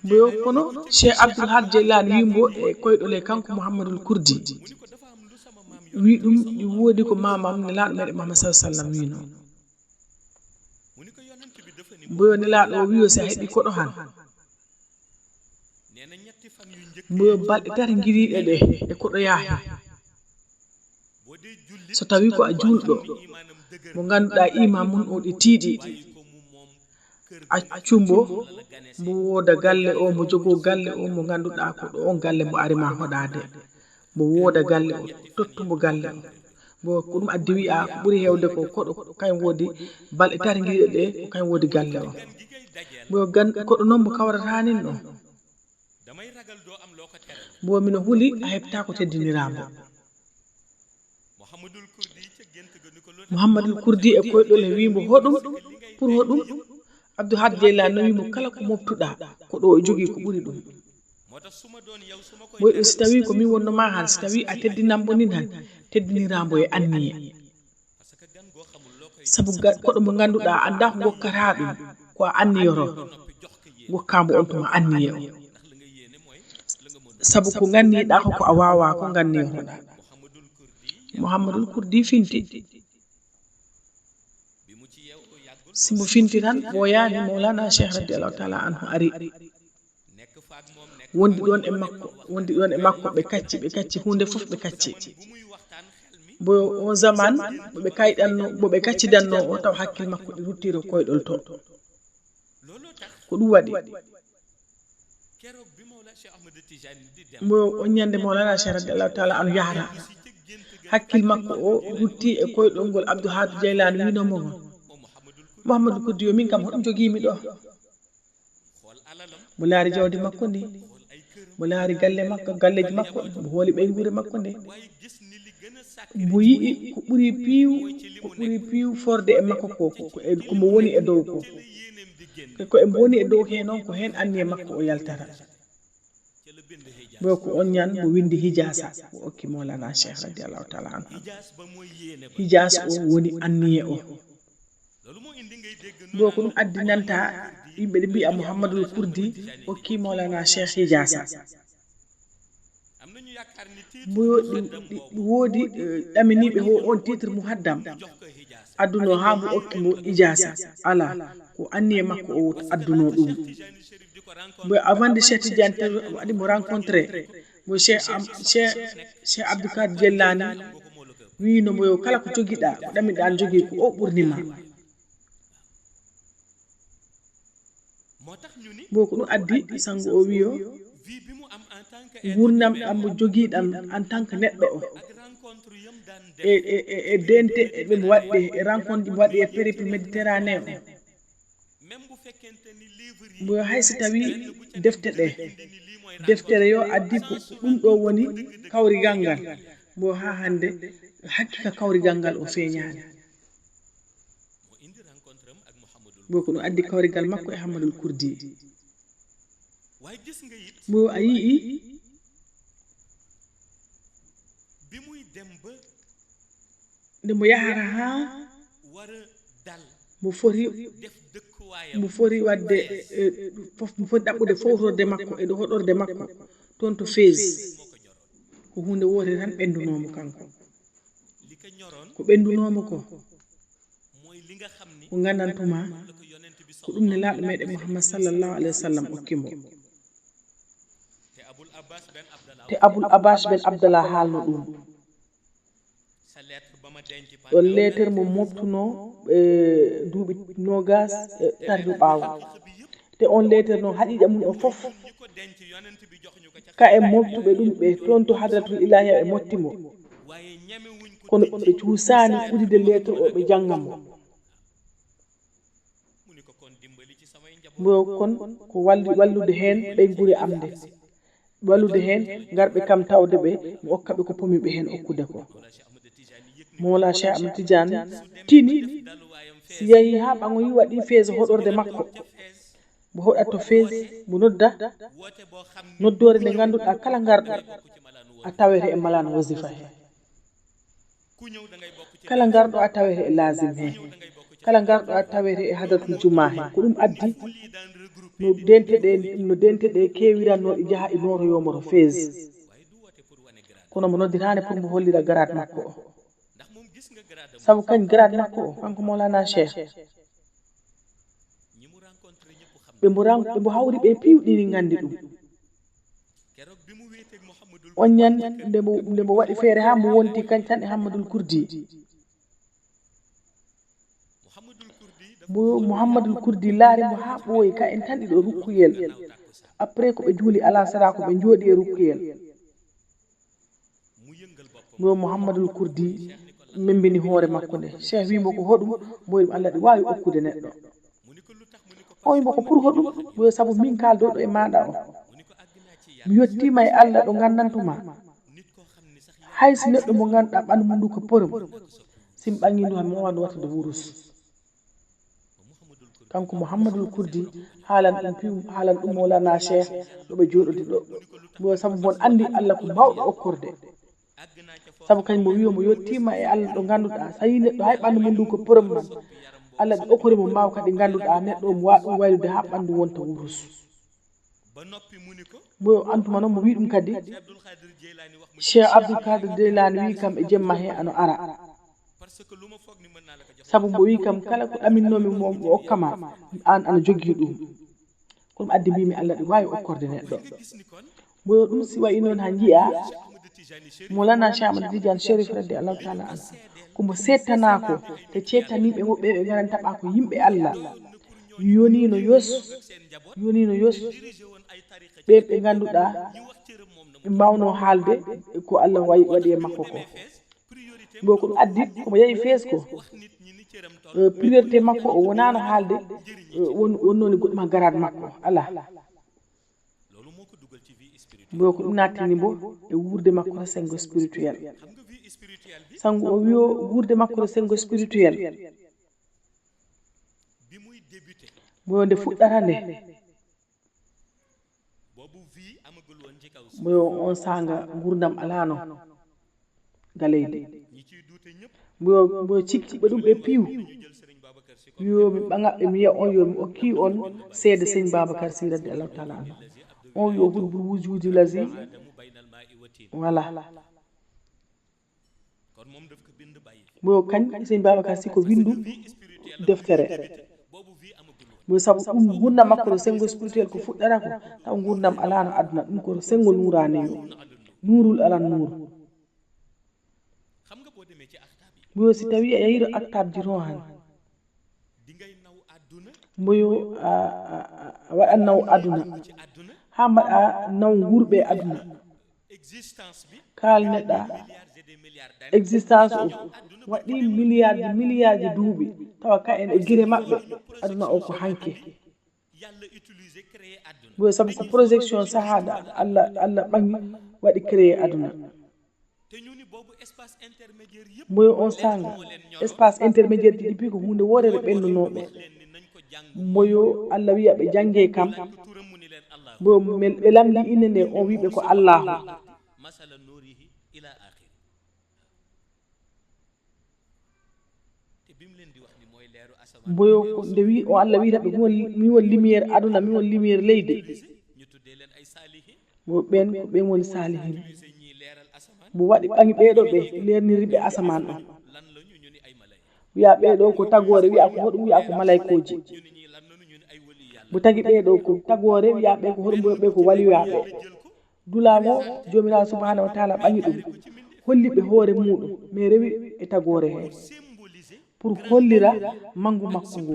bo kono Cheikh Abdoul Hadir Jeylani wimbo e koyɗol e kanko Mouhammadoul Kurdi wi ɗum woodi ko mamam nelaɗo meɗe Muhammad sallallahu alaihi wasallam wino bo nelaɗo o wiyo si a heɓi koɗo han mo balɗe tati guiriɗe ɗe e koɗo yaahi so tawi ko a julɗo mo ganduɗa imam mum o ɗe tiiɗi accumbo mo woda galle o mo jogo galle o mo ganduɗa ko ɗo on galle mo arima hoɗade mo woda galle o tottumo galle o bo ko ɗum addi wi'a ko ɓuri hewde ko koɗo kañ wodi balɗe tati giɗe ɗe ko kañ wodi galle o bo koɗo noon mo kawrata nin ɗo bo mino huuli a heɓta ko teddiniramo Mouhamadoul Kurdi e koyɗol e wimo hoɗum pour hoɗum Abdou Had Jeylani no wimo kala ko moftuɗa ko ɗo e jogui ko ɓuri ɗum boy ɗum si tawi ko min wonnoma han si tawi a teddinambo nin han teddinirambo e anniye saabu koɗo mo ganduɗa anda ko gokkata ɗum ko a anniyoro gokkamo on tuma anniye o saabu ko ganniɗa ko a wawa ko ganniyoroɗa Mouhamadoul Kurdi finti simo finti tan mo yaani Mawlana Cheikh radiallahu taala anhu ari wondi ɗon e makko ɓe kacci hunde fof ɓe kacci bo on zaman boɓe kaccidanno o taw hakkille makko ɗi ruttiro koyɗol to ko ɗum waɗi bo on ñande Mawlana Cheikh radiallahu taala anhu yahata hakkille makko o rutti e koyɗol ngol Abdou Had Jeylani winomo gon Mouhamadoul Kurdi yo min kam hoɗum jogimi ɗo mo laari jawdi makko ndi mo laari galleji makko mo hooli ɓeygure makko nde mo yii ko ɓuri piiw forde e makko komo woni e dow ko e mo woni e dow he noon ko hen anniye makko o yaltata bo ko on ñan mo windi hijasa o okki Mawlana Cheikh radiallahu taala anhu hijas o woni anniye o bo ko ɗum addinanta yimɓe ɗe mbi'a Mouhamadoul Kurdi okki Mawlana Cheikh hijasa bo woodi ɗaminiɓe ho on titre muhaddam adduno ha mo okki mo hijasa ala ko anniye makko o adduno ɗum bo avant de Cheikh Tidiane waɗi mo rencontré bo Cheikh Abdou Kadir Jellani winomo yo kala ko joguiɗa ko ɗamiɗa jogui ko o ɓurnima bo ko ɗum addi sango o wiyo gurnam ɗam mo joguiɗam en tant que neɗɗo o e dente ɓe mo waɗɗe e rencontre mo waɗi e périple méditerranéen o bo hayso tawi deftere yo addi ko ɗum ɗo woni kawrigal ngal bo ha hande hakkika kawrigal ngal o feeñani bo ko ɗum addi kawrigal makko e Hammadoul Kurdi bo a yii nde mo yahara ha mo foti wadde mo foti ɗaɓɓude fowtorde makko e ɗo hoɗorde makko toon to Fès ko hunde wotere tan ɓendunomo kanko ko ɓendunomo ko gandantuma ko ɗum ne laaɗo meɗen Muhammad sallallahu alayhi wa sallam okkimo te Aboul Abbas ben Abdallah haalno ɗum ɗon lettere mo moftuno duuɓi nogas tardu ɓaawo te on lettere noon haqiqa mum o fof ka e moftuɓe ɗum ɓe toon to hadratul ilahiya ɓe mottimo kono ɓe cuusani ɓuride lettre o ɓe janggamo bo kon ko wallude hen ɓeygure am nde wallude hen garɓe kam tawde ɓe mi okkaɓe ko pomiɓe hen okkude ko Mawla Cheikh Ahmed Tidiane tini si yeehi ha ɓaŋoyi waɗi Fès hoɗorde makko mo hoɗat to Fès mo nodda noddore nde ganduɗa kala garɗo a tawete e malano wasifa he kala garɗo a tawete e lazim he kala garɗo a tawete e hadratul juma he ko ɗum addi no dente ɗe kewirannoɗe jaaha e noroyomo to Fès kono mo noddirani pour mo hollira grade makko o sabu kañ grade makko o kanko Mawlana Cheikh ɓe hawri ɓe piwɗini gandi ɗum on ñan nde mo waɗi feere ha mo wonti kañ tan e Hammadoul Kurdi mbo Mouhamadul Kurdi laari mo ha ɓooyi ka en tan ɗiɗo rukkuyel après ko ɓe juuli ala sara ko ɓe jooɗi e rukkuyel mbo Mouhamadul Kurdi membini hoore makko nde cheikh wimo ko hoɗum mboyi ɗum Allah ɗi wawi okkude neɗɗo o wimo ko pour hoɗum mbo saabu min kaldoɗo e maɗa o mi yettima e Allah ɗo gandantuma haysi neɗɗo mo ganduɗa ɓandu mum ndu ko porom sim ɓangi ndu han wawandu wattade wurus kanko Mouhamadul Kurdi haalan ɗum Mawlana Cheikh ɗo ɓe joɗodi ɗo mbo saabu mon andi Allah ko bawɗo okkorde saabu kañum mo wiyo mo yettima e Allah ɗo ganduɗa so yi neɗɗo hay ɓandu mum ndu ko porom man Allah ɗi okkori mo mbaw kadi ganduɗa neɗɗo mo waɗum waylude ha ɓandu wonta wurus mbo antuma noon mo wi ɗum kadi Cheikh Abdoul Kadir Jeylani wi kam e jemma he ano ara sabu mbo wi kam kala ko ɗaminnomi mo okkama an ana jogui ɗum ko ɗum addi mbimi Allah ɗi wawi okkorde neɗɗo mbo ɗum si wayi noon ha jiiya Mawlana Cheikh Ahmad Tidiane Chérif radiallahu taala an komo settanako te cettaniɓe woɓɓe ɓe garan taɓa ko yimɓe Allah yonino yos ɓe ganduɗa ɓe mbawno haalde ko Allah waɗi e makko ko mbo ko ɗum addi komo yeehi fees ko priorité makko o wonano haalde wonnoni goɗɗum ha garade makko ala mbo ko ɗum nattini mbo e wurde makko to sengo spirituel sango o wiyo wurde makko to sengo spirituel mbo nde fuɗɗata nde mbo on sanga gurdam alano galeyde mbo cikki ɓe ɗum ɓe piiw yo mi ɓagaɓɓe mi yiya on yo mi okki on seede seigne Babacar Sy radiallahu taala anhu on yo hurbul wujudi lazi voilà mbo kañ seigne Babacar Sy ko windu deftere mbo saabu ɗum gurdam makko to sengo spirituel ko fuɗɗata ko taw gurdam alano aduna ɗum ko sengo nurani yo nurul alan nur mbo si tawi a yahiro actabji to han mboyo a waɗan naw aduna ha mbaɗa naw gurɓe aduna kalneɗa existence o waɗi milliard ji duuɓi tawa ka en e guire maɓɓe aduna o ko hanke mboyo saabu ko projection sahada Allah ɓangi waɗi créé aduna mboyo on sanga espace intermédiaire ji ɗipi ko hunde worere ɓennunoɓe mboyo Allah wiya ɓe jangge kam mboyo ɓe lamdi inde nde on wiɓe ko Allahu mboyo ko nde wi o Allah wiita ɓe min won lumiére aduna min won lumiére leydi mbo ɓen ko ɓen woni salihin mbo waɗi ɓangi ɓeɗo ɓe lerniriɓe asaman ɗon wiya ɓeɗo ko tagore wiya ko hoɗum wiya ko malaykoji mbo tagi ɓeɗo ko tagore wiya ɓe ko hoɗum ɓe ko waliyaɓe dulamo jomirawo subhanahu wa taala ɓangi ɗum holliɓe hoore muɗum mais rewi e tagore he pour hollira mangu makko ngu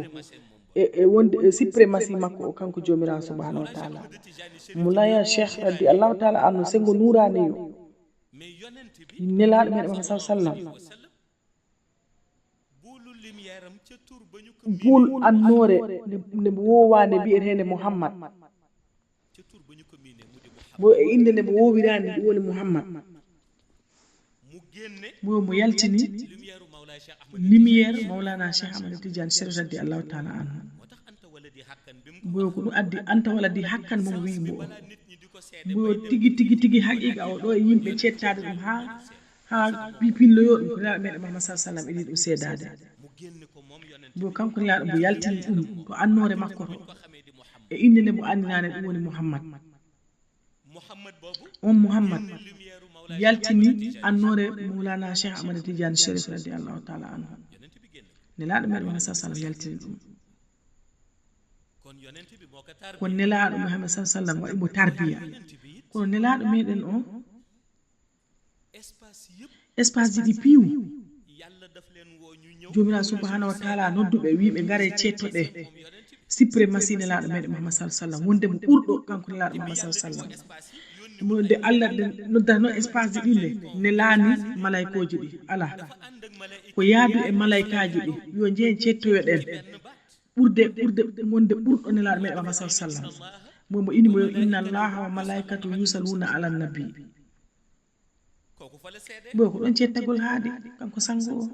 e wonde suprématie makko o kanko jomirawo subhanahu wa taala mulaya cheikh radi allahu taala anhu sengo nuraniyo nelaɗo meɗen Muhammad sallam bul annore nde wowa nde mbiyetende Muhammad bo e inde nde mo wowirani ɗum woni Muhammad mo yaltini lumiére Mawlana Cheikh Ahmad Tidiane Chérif radi allahu taala anhu bo ko ɗum addi anta waladi hakkan momo wimo bo tigi haqiqa o ɗo e yimɓe cettade ɗum ha pipilloyo ɗum ko nelaɗo meɗen Muhammad sallam eɗi ɗum seedade bo kanko nelaɗo mo yaltini ɗum ko annore makko to e inde nde mo andinane ɗum woni Muhammad on Muhammad yaltini annore Mawlana Cheikh Ahmad Tidiane Chérif radiallahu taala anhu nelaɗo meɗen Muhammad sallam yaltini ɗum kono nelaɗo Muhammad sallam waɗi mo tarbiya kono nelaɗo meɗen o espace ji ɗi piiw jomiraɗo subhanahu wa taala nodduɓe wiɓe ngare cettoɗe suprématie nelaɗo meɗen Muhammad sallallahu alaihi wasallam wonde mo ɓurɗo kanko nelaɗo Muhammad sallallahu alaihi wasallam mo de Allah noddano espace ɗi nde ne laani malaykoji ɗi ala ko yaadu e malaykaji ɗi yo jehen cettoyoɗen ɓurde wonde ɓurɗo nelaɗo meɗen Muhammad sallallahu alaihi wasallam mo ini mo inna allaha wa malaikatu yusalluna ala nabi bo ko ɗon cettagol haaɗi kanko sango o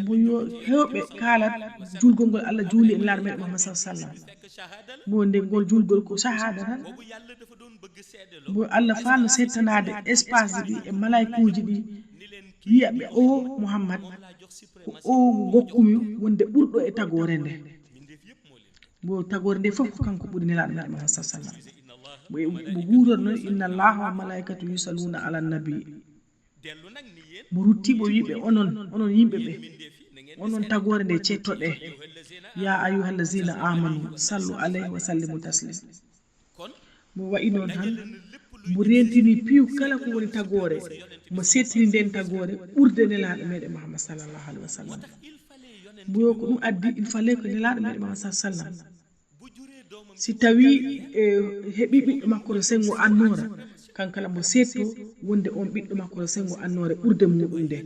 mo yo hewɓe kaalat julgol ngol Allah juuli e nelaɗo meɗen Muhammad sallallahu alaihi wasallam bo nde ngol julgol ko shahada tan bo Allah falno settanade espace ɗi e malaikuji ɗi wiyaɓe o Muhammad ko o gokkumi wonde ɓurɗo e tagore nde bo tagore nde fof ko kanko ɓuri nelaɗo meɗen Muhammad sallallahu alaihi wasallam mo guuron noon inna allaha wa malaikatu yusalluna ala nabi mo rutti bo wiɓe onon yimɓe ɓe onon tagore nde cettoɗe ya ayyuhallazina amanu sallu alayhi wa sallimu taslima mo wayi noon tan mo rentini piiw kala ko woni tagore mo settini nden tagore ɓurde nelaɗo meɗen Muhammad sallallahu alaihi wa sallam bo ko ɗum addi il fallait ko nelaɗo meɗen Muhammad sallallahu alaihi wa sallam si tawi heɓi ɓiɗɗo makko to sengo annora kankala mo setto wonde on ɓiɗɗo makko to sengo annore ɓurde muɗum nde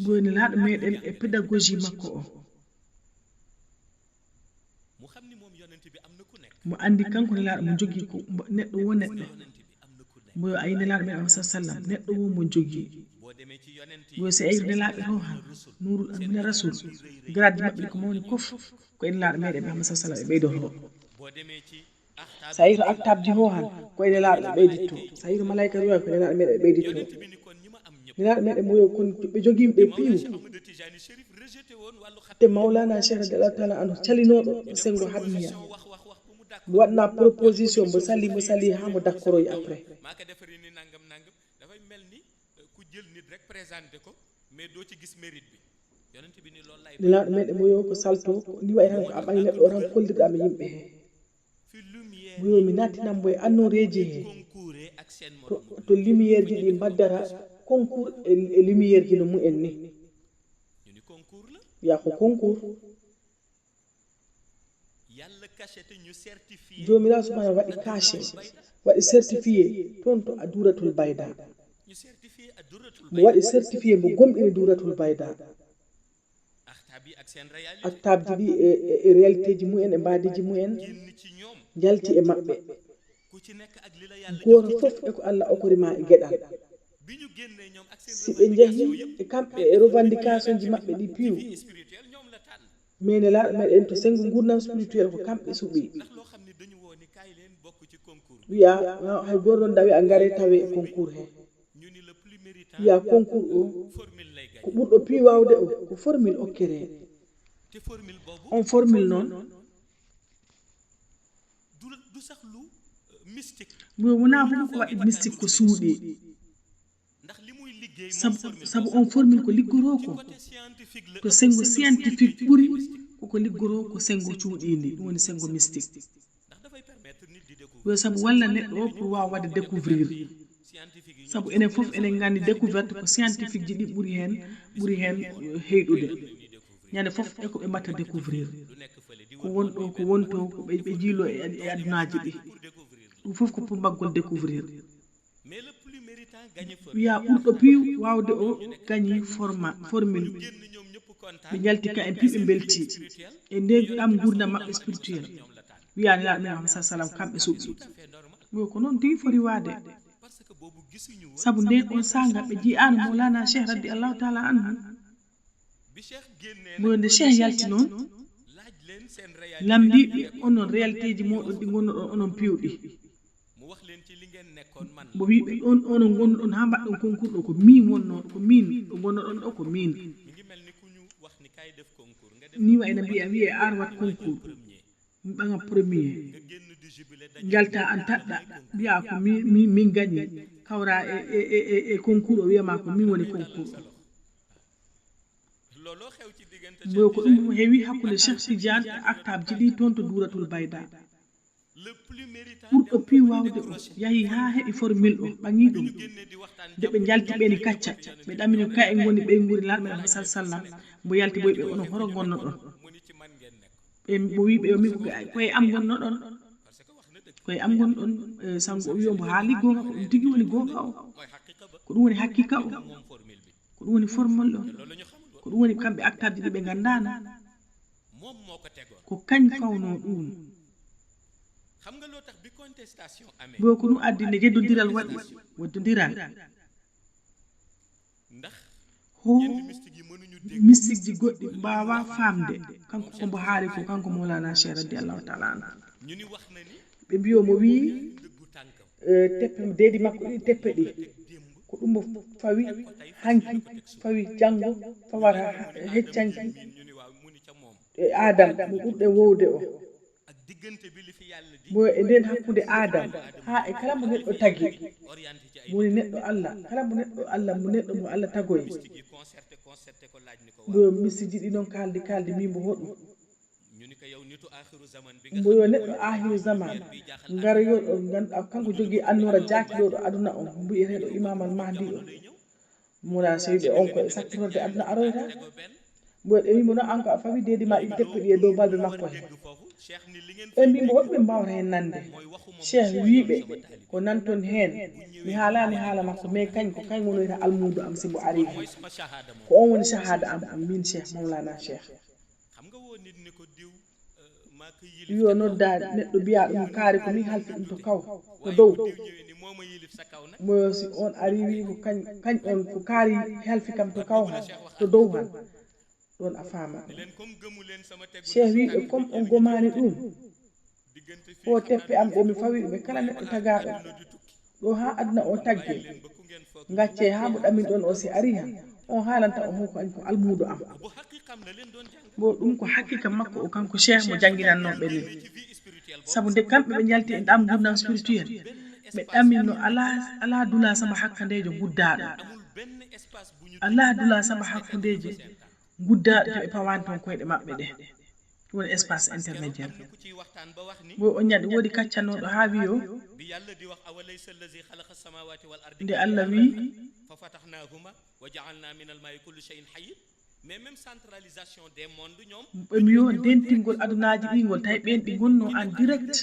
bo nelaɗo meɗen e pédagogie makko o mo andi kanko nelaɗo mo jogui ko neɗɗo wo neɗɗo bo ayi nelaɗo meɗen Muhammad sallallahu alaihi wa sallam neɗɗo wo mo jogui bo so ayi nelaɓe to han nurul amina rasul grade mabɓe ko mawni kof ko en nelaɗo meɗen Muhammad sallallahu alaihi wa sallam e ɓeydoto so ayi to actabji ho han ko ene nelaɗo ɓe ɓeyditto so ayi to malaika yo ko nelaɗo meɗen ɓe ɓeyditto nelaɗo meɗen mo yo kon ɓe jogiɓe piiw te Maulana Cheikh radiyallahu ta'ala anhu calinoɗo sengo hadmiya mo waɗna proposition mo sali ha mo dakkoroy après nelaɗo meɗen mo yo ko salto ni wayi tan ko a ɓay neɗɗo o tan kollirɗami yimɓe he mo yo mi nattinambo e annoreji he to lumiére ji ɗi mbaddata concours e lumiére ji no mumen ni ya ko concours jomiraɗo subhanahu waɗi caché waɗi certifié toon to a duratul bayda mo waɗi certifié mo gomɗini duratul bayda actabji ɗi e réalité ji mumen e mbadiji mumen jalti e maɓɓe goto fof eko Allah okorima e gueɗal si ɓe jeehi e kamɓe e revendication ji maɓɓe ɗi piiw mais nelaɗo meɗen to sengo gurdam spirituel ko kamɓe suuɓi wiya hay goto ɗon dawi a gaare tawe e concours he wiya concours o ko ɓurɗo piiwawde o ko formule okkere on formule noon mo wona fof ko waɗi mystique ko suuɗi sabu on formule ko liggoro ko to sengo scientifique ɓuuri koko liggoro ko sengo cuuɗindi ɗum woni sengo mystique yo sabu walla neɗɗo o pour wawa wadde découvrir sabu enen fof enen gandi découverte ko scientifique ji ɗi ɓuuri hen heyɗude ñande fof eko ɓe mbatta découvrir ko wonɗo ko wonto ko ɓe jiilo e addunaji ɗi ɗum fof ko pour mbaggol découvrir wiya ɓurɗo piiw wawde o gañi formule ɓe jalti ka en piiw ɓe belti e nden ɗam gurdam maɓɓe spirituel wiya nelaɗo men Muhammad sallallahu alaihi wasallam kamɓe suuɓi yo ko noon tigi foti waade sabu nden on sanga ɓe jiyano Maulana Cheikh radiyallahu ta'ala anhu mo nde Cheikh yalti noon lamdiɓe onon réalité ji moɗon ɗi gonnoɗon onon piwɗi mo wiɓe ɗon onon gonnoɗon ha mbaɗɗon concours ɗo ko min wonno ko min ɗo gonnoɗon ɗo ko min ni wayno mbiya wiye ar wat concours mi ɓaga premier jalta an taɗɗa mbiya ko min gañi kawra e concours o wiyama ko min woni concours o ko ɗum heewi hakkude Cheikh Tidiane e actabji ɗi toon to duratul bayda ɓurɗo pi wawde o yahi ha heɓi formule o ɓangi ɗum nde ɓe jalti ɓeni kacca ɓe ɗamini ka en goni ɓe guri lalɓe Muhammad sallam mbo yalti boy ɓe ono horo gonno ɗon ɓe mo wi ɓe mi koye am gonno ɗon koye am gon ɗon sango o wi mbo haali gonga ko ɗum tigi woni gonga o ko ɗum woni hakkika o ko ɗum woni formule o ko ɗum woni kamɓe actade ɗi ɓe gandano ko kañ fawno ɗum bo ko ɗum addi nde jeddodiral waɗi woddodiral ho mystique ji goɗɗi mbawa famde kanko kombo haali ko kanko Mawlana Cheikh radiallahu taala anhu ɓe mbiyo mo wi teppe deedi makko ɗi teppe ɗi ko ɗum mo fawi hanki fawi janggo fawata heccanki e adam mo ɓurɗe wowde o bo e nden hakkude adam ha e kala mo neɗɗo tagi woni neɗɗo Allah kala mo neɗɗo Allah mo neɗɗo mo Allah tagoye bo misiji ɗi noon kaldi mimbo hoɗum mbo yo neɗɗo ahiru zaman garoyoɗo ganduɗa kanko jogui annora jakiloɗo aduna o mbiyeteɗo imam al mahdi o mona seydi on ko e sattinorde aduna aroyta bo ɗe wimo noon an ko a fawi dedi ma ɗiɗi teppe ɗi e dow balɓe makko he ɓe mbimo hoɗɓe mbawata hen nande cheikh wiɓe ko nanton hen mi haalani haala makko mais kañ ko kañ wonoyta almudo am simbo ari hen ko on woni shahada am min cheikh Mawlana cheikh wiyo nodda neɗɗo mbiya ɗum kaari ko min halfi ɗum to kaw to dow moyo si on ari wi ko kañ on ko kaari halfi kam to kaw han to dow han ɗon a faama cheikh wiɓe comme on gomani ɗum o teppe am ɗo mi fawi ɗum e kala neɗɗo tagaɗo ɗo ha aduna o tagge gacce ha mo ɗamin ɗon o si ari han on haalanta o honko añ ko almudo am bo ɗum ko hakkika makko o kanko cheikh mo jangguinannoɓe ni saabu nde kamɓe ɓe jalti e ɗam gurdam spirituel ɓe ɗaminno ala dula samba hakkandejo guddaɗo ala dula samba hakkudeje guddaɗo to ɓe pawani toon koyɗe maɓɓe ɗe ɗum woni espace intermédiaire bo on ñande woodi kaccannoɗo ha wiyo nde Allah wi ɓe mbiyo dentingol adunaji ɗingol tawi ɓen ɗi gonno en direct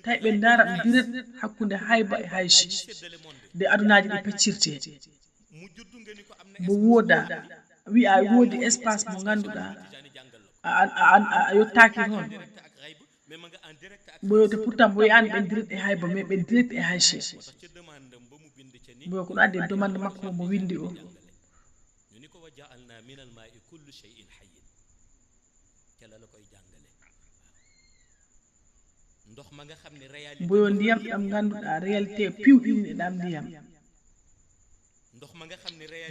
tawi ɓe dara ɗum direct hakkude hayba e haychi nde adunaji ɗi peccirte mo wooda wi'a woodi espace mo ganduɗa a yottaki toon boyote pourtant boyani ɓen direct e hayba mais ɓen direct e haychi boyo ko ɗum addi e demande makko mo windi o boyo ndiyam ɗam ganduɗa réalité piwɗini e ɗam ndiyam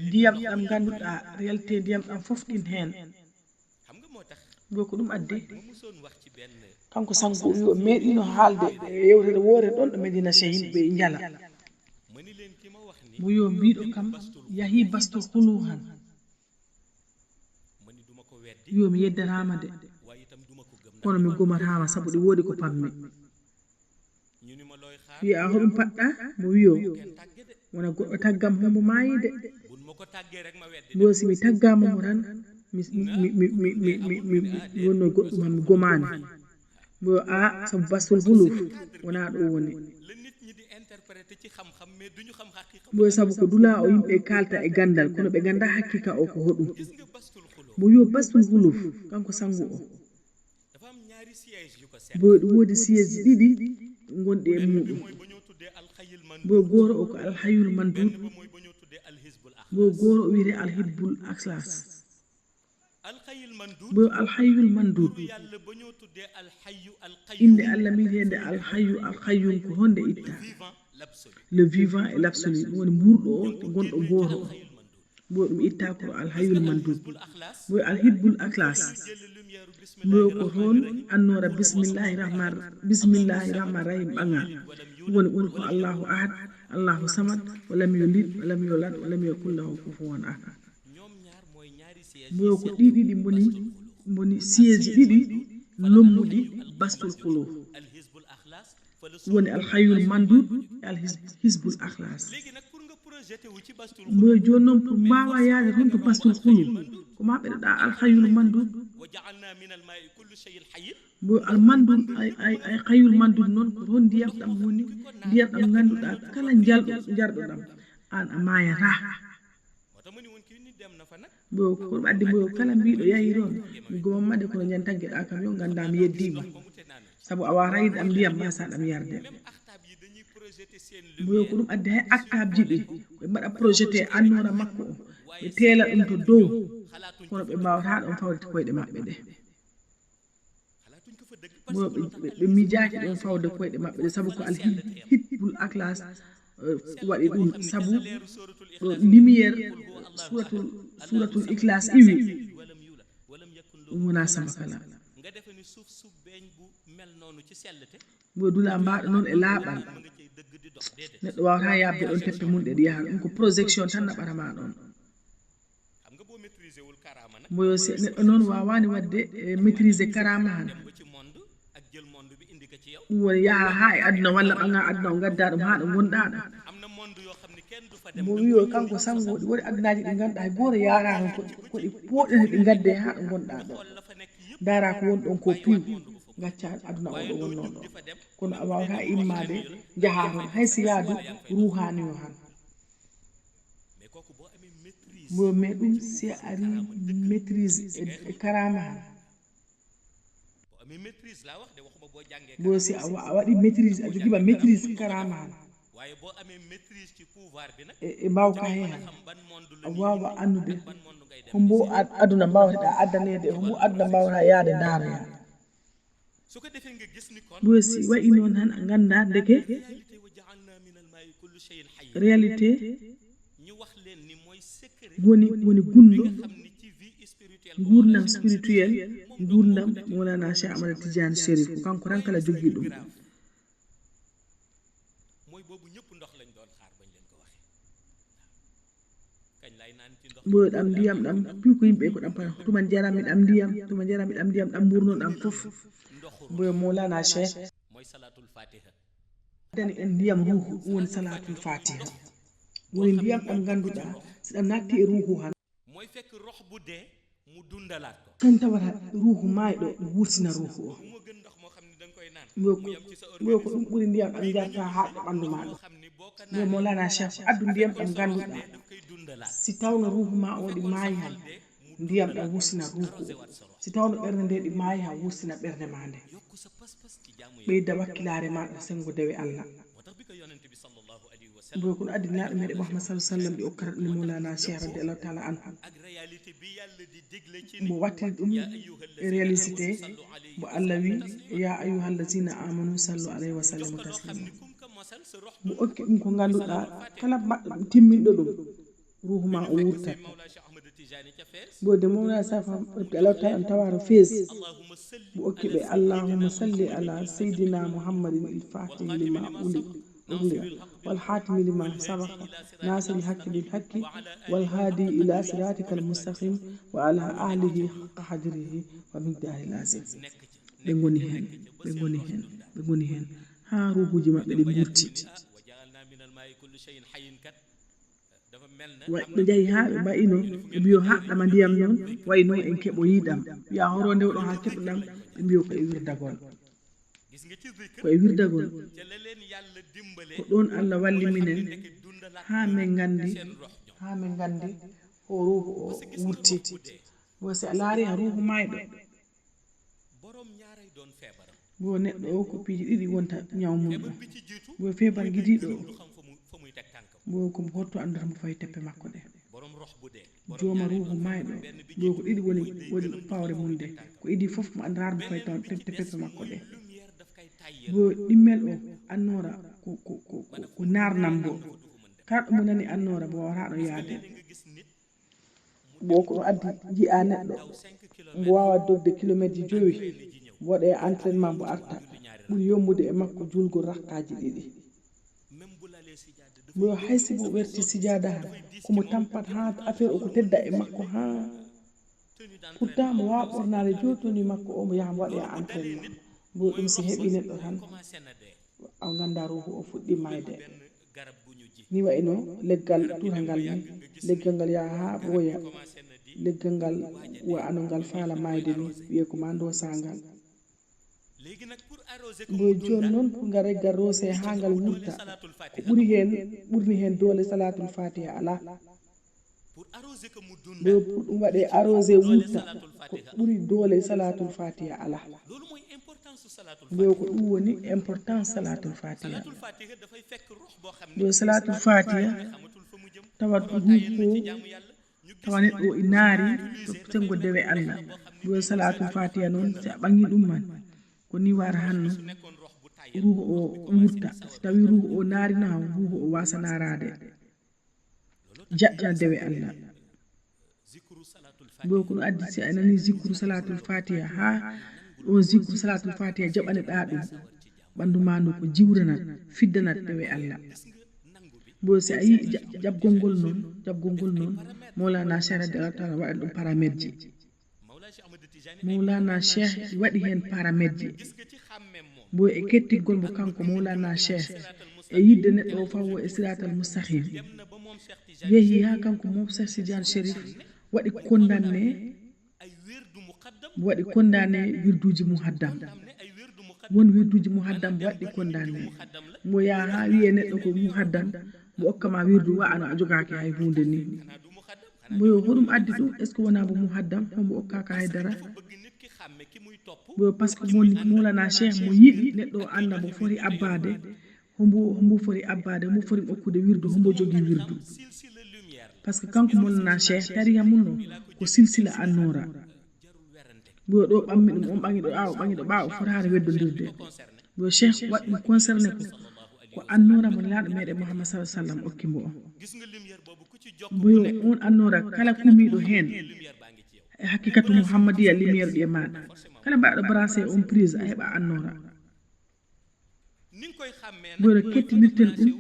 ndiyam ɗam ganduɗa réalité ndiyam ɗam fof ɗin hen boyo ko ɗum addi kanko sango wi o meeɗino haalde yewtere woore ɗon ɗo Medina Cheikh yimɓe ɓe jala mo yo mbiɗo kam yahi bastul hulu han yo mi yeddatama de kono mi gomatama saabu ɗi woodi ko pammi wiya hoɗum paɗɗa mo wiyo wona goɗɗo taggam hombo maayi de bo si mi taggama mo tan mi wonno goɗɗum han mi gomani bo a saabu bastul huluf wona ɗo woni bo saabu ko dula o yimɓe kalta e gandal kono ɓe ganda hakkika o ko hoɗum bo yo bastul huluf kanko sangu o bo ɗum woodi siège ɗiɗi gonɗi e muɗum bo goto o ko alhayyul mandud bo goto o wiyete alhibbul akhlas bo alhayyul mandud inde Allah mbi'etende alhayyu alqayyum ko honde itta le vivant et l'absolu ɗum woni ɓurɗo o ko gonɗo goto o bo ɗum itta ko alhayyul mandud bo alhibbul akhlas bo ko toon annora bismillahi rahman rahim ɓaŋa woni ko Allahu ahad Allahu samad walam yulid walam yulad walam yakul lahu kufuwan ahad bo ko ɗiɗi moni siège ɗiɗi lommuɗi bastul qulub woni alhayul mandud e alhisbul akhlas mboyo joni noon pour mbawa yaade toon to bastul hulum ko ma ɓeɗoɗa alhayul mandud mboyo almandum ay hayul mandud noon ko toon ndiyam ɗam woni ndiyam ɗam ganduɗa kala jarɗo ɗam an a mayata mboyo ko addi mboyo kala mbiɗo yahi toon mi gomamade kono ñantaggueɗa kam yo ganda mi yeddima sabu a wata yiide ɗam ndiyam ma sa ɗam yarde mboyo ko ɗum addi hay actabe ji ɗi ɓe mbaɗa projeté annora makko o ɓe teela ɗum to dow kono ɓe mbawata ɗon fawde koyɗe maɓɓe ɗe mboyo ɓe miijaki ɗon fawde koyɗe maɓɓe ɗe sabu ko alhibul akhlas waɗi ɗum sabu lumiére suratul ikhlas iwi ɗum wona sama kala mboyo dula mbaɗo noon e laaɓal neɗɗo wawata yabde ɗon teppe mum ɗe ɗi yaha ɗum ko projection tan naɓatama ɗon mboyo si neɗɗo noon wawani wadde maîtrisé karama han ɗum woni yaha ha e aduna walla ɓaga aduna o gadda ɗum ha ɗo gonɗa ɗo mo wiyo kanko sangoɗi woɗi adunaji ɗi ganduɗa hay goto yarano koɗi poɗene ɗi gadde ha ɗo gonɗa ɗo dara ko woni ɗon ko piw gacca aduna oɗo wonno ɗo kono a wawata immade jaaha toon haysi yaadu ruhani yo han mbo mais ɗum si a ari maîtrise e karama han bo si a waɗi maîtrise a jogiiɓa maîtrise karama han e mbawka he han a wawa andude hombo aduna mbawateɗa addanede hombo aduna mbawata yaade daaroya bo si wayi noon han a ganda deke réalité woni gunɗo gurdam spirituel gurdam molana cheikh amadou tidiane chérif ko kanko tan kala jogui ɗum mboyo ɗam ndiyam ɗam piw ko yimɓe ko ɗam pana tuman jarami ɗam ndiyam ɗam murno ɗam foof mboyo molana cheikh dani en ndiyam ruhu ɗum woni salatul fatiha woni ndiyam ɗam ganduɗa si ɗam natti e ruhu han kan tawata ruhu mayɗo wurtina ruhu o mboyo ko ɗum ɓuuri ndiyam ɗam jarta ha ɗo ɓandu maɗo mboyo molana cheikh addu ndiyam ɗam ganduɗa si tawno ruhu ma o ɗi maayi han ndiyam ɗam wursina ruhu o si tawno ɓernde nde ɗi maayi han wursina ɓernde ma nde ɓeyda wakkilare maɗa sengo dewe Allah mboyo ko ɗum addi naɗo meɗe Muhammad sallallahu alaihi wasallam ɗi okkata ɗum molana cheikh radiallahu taala anhu mbo wattiri ɗum e réalité mbo Allah wi ya ayyuhallazina amanu sallu alayhi wa sallimu taslima mbo okki ɗum ko ganduɗa kala mbaɗɗo ɗum timminɗo ɗum ruhu ma o wurtat mbo de mawla safa Allah taala on tawaro fees mbo okki ɓe allahumma salli ala sayyidina muhammadin il fatih lima أغلق والحاتم لما سبق ناصر الحق بالحق والهادي إلى صراطك المستقيم وعلى آله حق قدره ومقداره العظيم بغوني هن ها روحوجي مابɓe ɗi mburti ɓe jahi ha ɓe mbayino ɓe mbiyo haɗɗama ndiyam noon wayno en keɓo yiɗam wiya horo ndewɗo ha keɓɗam ɓe mbiyo ko e wirdagol ko e wirdagol ko ɗon Allah walli minen ha min gandi o ruhu o wurti bo si a laari ha ruhu mayɗo bo neɗɗo o ko piiji ɗiɗi wonta ñaw mum bo feebar gidiɗo bo ko hotto andata mo fayi teppe makko ɗe jooma ruhu mayɗo bo ko ɗiɗi woni pawre mum de ko idi fof mo andarar mo fayi teppe makko ɗe bo ɗimmel o annora ko narnam bo kala ɗo mo nani annora bo wawata ɗo yaade bo ko ɗum addi jiya neɗɗo mbo wawa dogde kilométre ji 5 waɗe entraînement mo arta ɓuri yombude e makko julgol rakkaji ɗiɗi bo haysi bo werti sijada han komo tampat ha affaire o ko tedda e makko ha pourtant mo wawa ɓornade jotoni makko o mo yaha mo waɗe entraînement bo ɗum si heeɓi neɗɗo tan aw ganda ruhu o fuɗɗi mayde ni wayno leggal turangal ni leggal ngal yaha ha ɓooya leggal ngal wa'ano ngal faala mayde ni wiye ko ma ndo sangal bo joni noon pour ngal reggal rose ha ngal wurta ko ɓurni hen doole salatul fatiha ala bo pour ɗum waɗe arrosé wurta ko ɓuri doole salatul fatiha ala bo ko ɗum woni importance salatul fatiha bo salatul fatiha tawat ruuko tawa neɗɗo o naari to sengo dewe Allah bo salatul fatiha noon si a ɓangi ɗum man ko ni wara hanno ruuhu o wurta so tawi ruuhu o naarina ruuhu o wasa naarade jaɓƴana dewe Allah bo ko ɗum addi si a nani zikru salatul fatiha ha o zikru salatul fatiha jaɓane ɗa ɗum ɓandu ma ndu ko jiwranat fiddanat dewe Allah bo si a yi jabgol ngol noon Mawlana Cheikh radiyallahu ta'ala waɗi ɗum paramètre ji Mawlana Cheikh waɗi hen paramètre ji bo e kettigol mo kanko Mawlana Cheikh e yidde neɗɗo o fawo e siratal mustaqim yehi ha kanko mo Cheikh Tidiane Chérif waɗi condamné wirduji muhaddam won wirduji muhaddam waɗi condamné mo yaha ha wiye neɗɗo ko muhaddam mo okkama wirdu wa'ano a jogaki hay hunde ni mo yo hoɗum addi ɗum est ce que wona bo muhaddam hombo okkaka haydara bo par ce que Mawlana Cheikh mo yiɗi neɗɗo o anda mo foti abbade hombo foti abbade mo foti okkude wirdu hombo jogui wirdu par ce que kanko Mawlana Cheikh tariha mum no ko silsila annora bo ɗo ɓammi ɗum on ɓangi ɗo ɓangi ɗo ɓawa fotani weddodirde bo Cheikh waɗi ɗum concerné ko annora mo laaɗo meɗen Muhammad sallallahu alaihi wasallam okkimo o boyo on annora kala kumiɗo hen e hakkikatu Muhammadiya lumiére ɗi e maɗa kala mbaɗo branché on prise a heɓa annora boyo kettinirten ɗum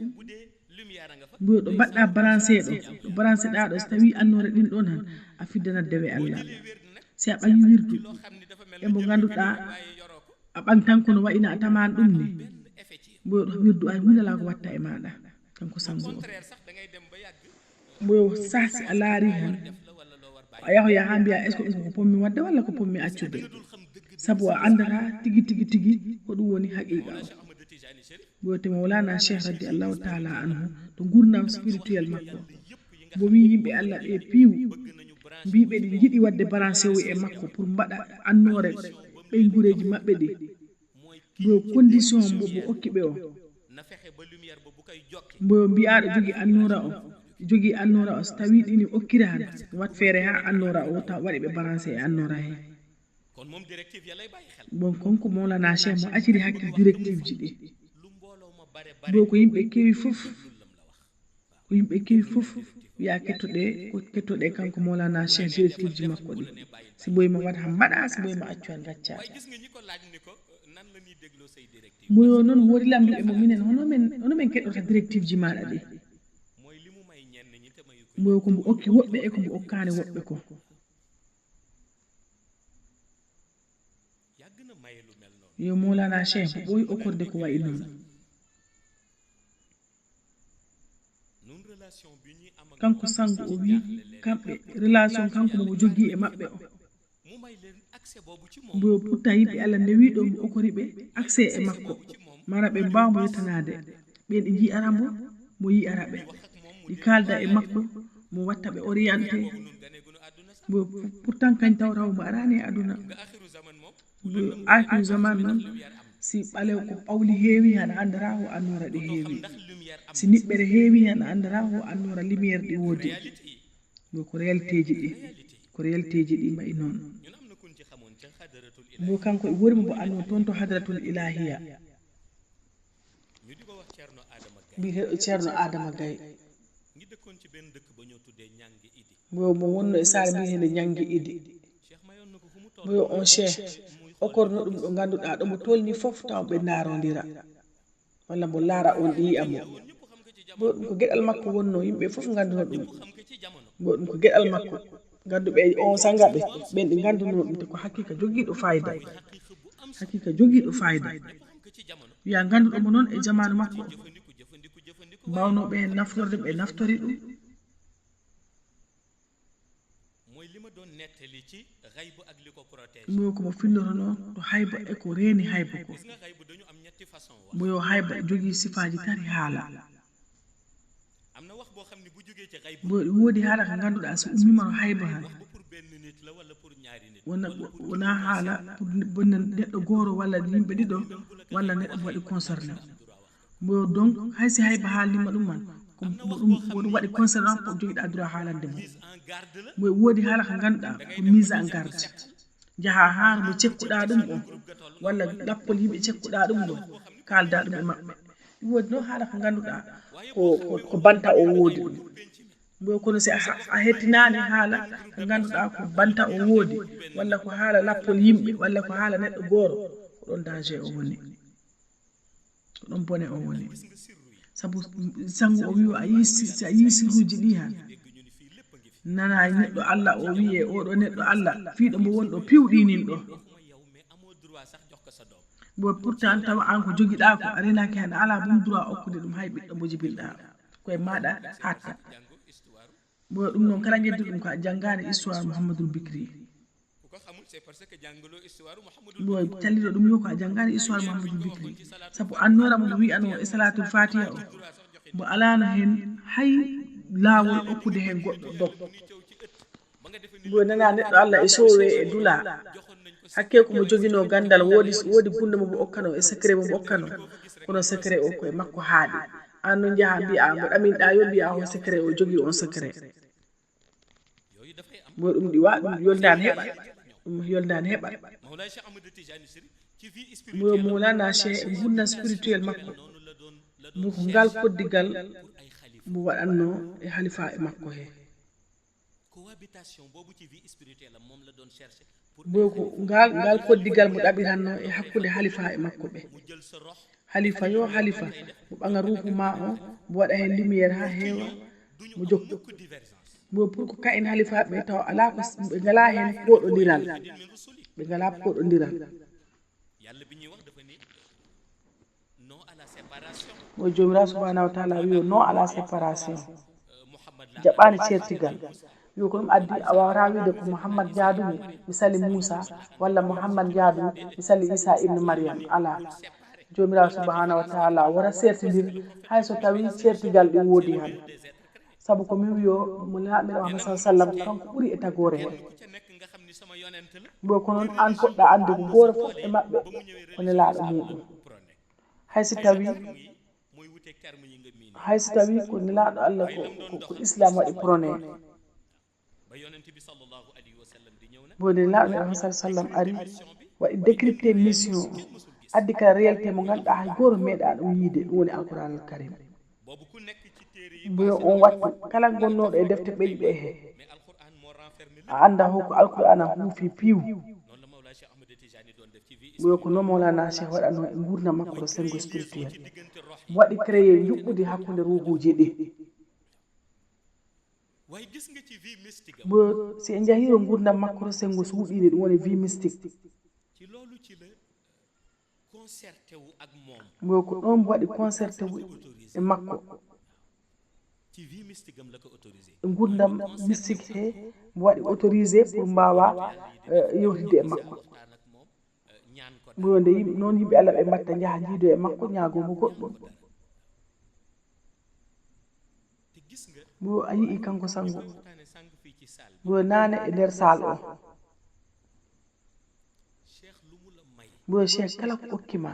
boyo ɗo mbaɗɗa branché ɗo branché ɗa ɗo so tawi annora ɗin ɗon han a fiddanat dewe Allah si a ɓangi wirdu e mo ganduɗa a ɓang tan kono wayno a tamani ɗum ni boyo ɗo wirdu ay hunde la ko watta e maɗa kanko sango o boyo sasi a laari han a yahoya ha mbiya est ce que ɗum ko pommi wadde walla ko pommi accude saabu a andata tigi ko ɗum woni haqiqa o boyo te Mawlana Cheikh radiyallahu ta'ala anhu to gurnam spirituel makko bo wi yimɓe Allah ɓe piiw mbiɓe ɗi jiɗi wadde branché wu e makko pour mbaɗa annore ɓey gureji maɓɓe ɗi bo condition mo okki ɓe o bo mbiyaɗo jogi annora o so tawi ɗini okkira han wat feere ha annora o taw waɗi ɓe branché e annora he bon konko Mawlana Cheikh mo acciri hakkil directive ji ɗi bo ko yimɓe kewi fof wiya kettoɗe kanko Mawlana Cheikh directive ji makko ɗi si boyima wat han mbaɗa si boyima accu han gaccaɗa boyo noon woodi lamduɓe mo minen hono men keɗɗota directive ji maɗa ɗi boyo ko mbo okki woɓɓe e ko mbo okkani woɓɓe ko yo Mawlana Cheikh mo ɓooyi okkorde ko wayi noon kanko sango o wi kamɓe relation kanko mo jogui e maɓɓe o bo pourtant yimɓe Allah ndewi ɗo mo okori ɓe accès e makko mara ɓe mbawmo yettanade ɓen ɗi ji ara mo yi ara ɓe ɗi kalda e makko mo watta ɓe orienté bo pourtant kañ taw raw mo arani e aduna bo akiru zaman noon si ɓalew ko ɓawli heewi han andara ho annora ɗi heewi si niɓɓere heewi hen andara ho annora lumiére ɗi woodi bo ko réalité ji ɗi mbayi noon bo kanko e worimo bo anno toon to hadratul ilahiya mbiyeteɗo ceerno Adama Gaye bo mo wonno e saare mbiyetede Ñangi Idi boyo on cheikh okorno ɗum ɗo ganduɗa ɗo mo tolni fof taw ɓe daarodira walla mo laara on ɗi yiyamo bo ɗum ko gueɗal makko wonno yimɓe fof ganduno ɗum bo ɗum ko gueɗal makko ganduɓe on sangaɓe ɓen ɗi ganduno ɗum te ko hakkika joguiɗo fayida wiya ganduɗo mo noon e jamanu makko mbawnoɓe hen naftorde ɓe naftori ɗum moyo komo fillotono to hayba e ko reeni hayba ko moyo hayba jogii sifaji tati haala woodi haala ko ganduɗa so ummima no hayba han wona haala pour neɗɗo gooro walla yimɓe ɗiɗo walla neɗɗo mo waɗi concerné mo donc haysi hayba haalnima ɗum man ɗum waɗi concerné on ko joguiɗa droit haalande mo woodi haala ko ganduɗa ko mise en garde jaaha haa mo cekkuɗa ɗum o walla lappol yimɓe cekkuɗa ɗum ɗo kalda ɗum e maɓɓe woodi noon haala ko ganduɗa ko banta o woodi ɗum bo kono si a hettinani haala ko ganduɗa ko banta o woodi walla ko haala lappol yimɓe walla ko haala neɗɗo gooro ko ɗon danger o woni ko ɗon bone o woni sabu sangu o wi a yi sirruji ɗi han nana neɗɗo Allah o wiye oɗo neɗɗo Allah fiiɗo mo wonɗo piwɗinin ɗo bo pourtant tawa an ko joguiɗa ko a renaki hen ala bum droit okkude ɗum hay ɓiɗɗo mo jibilɗa koye maɗa hatta bo ɗum noon kala jeddi ɗum ko a janngani histoire Mouhamadoul Bikri bo calliɗo ɗum yo ko a janngani histoire Mouhamadoul Bikri sabu annoramo mo wiyano e salatul fatiha o mo alano hen hay laawol okkude hen goɗɗo dog bo nana neɗɗo Allah e sowe e dula hakke ko mo jogino gandal woodi gunde mo okkano e secret mo okkano kono secret o koye makko haaɗi an no jaha mbi'a mo ɗaminɗa yo mbi'a o secret o jogui on secret bo ɗum ɗi wa ɗum yoldani heɓa mo Mawlana Cheikh e gurdam spirituel makko mo ko ngal koddigal mo waɗanno e halifa e makko he bo ko ngal koddigal mo ɗaɓiranno e hakkude halifa e makko ɓe halifa yo halifa mo ɓaŋa ruuhu ma o mo waɗa hen lumiére ha heewa mo jokku bo pour ko kayen halifa ɓe taw ala ko ɓe ngala hen poɗodiral ɓe ngala poɗodiral mo jomirawo subhanahu wa taala wi non à la séparation jaɓani certigal wi ko ɗum addi a wawata wiide ko Mouhammad jaadumi misali Moussa walla Mouhammad jaadumi misali Isa ibnu Maryam ala jomirawo subhanahu wa taala wara certidir hayso tawi certigal ɗi woodi han sabu ko min wiyo mo laaɓere Muhammad sallam kanko ɓuuri e tagore hen bo ko noon an poɗɗa ande ko goto fof e maɓɓe woni laaɗo muɗum haysi tawi ko nelaɗo Allah ko islam waɗi prôné bo nelaɗo Muhammad sallam ari waɗi décrypté mission addi kala réalité mo ganduɗa hay goto meeɗa ɗum yiide ɗum woni alquran al karim bo on wattu kala gonnoɗo e defte ɓeɗi ɓe he a anda hoko alquran a huufi piiw bo ko non Mawlana Cheikh waɗanno e gurdam makko to sengo spirituel mo waɗi créé juɓɓudi hakkude ruhuji ɗi bo si en jahiro gurdam makko to sengo suuɗiɗi ɗum woni vie mystique bo ko ɗon mo waɗi concerté e makko gurdam mystique he mo waɗi autorisé pour mbawa yewtide e makko bo nde yimɓe noon yimɓe Allah ɓe mbatta jaaha jiido e makko ñaagomo goɗɗum bo a yii kanko sango bo nane e nder sal o bo Cheikh kala ko okkima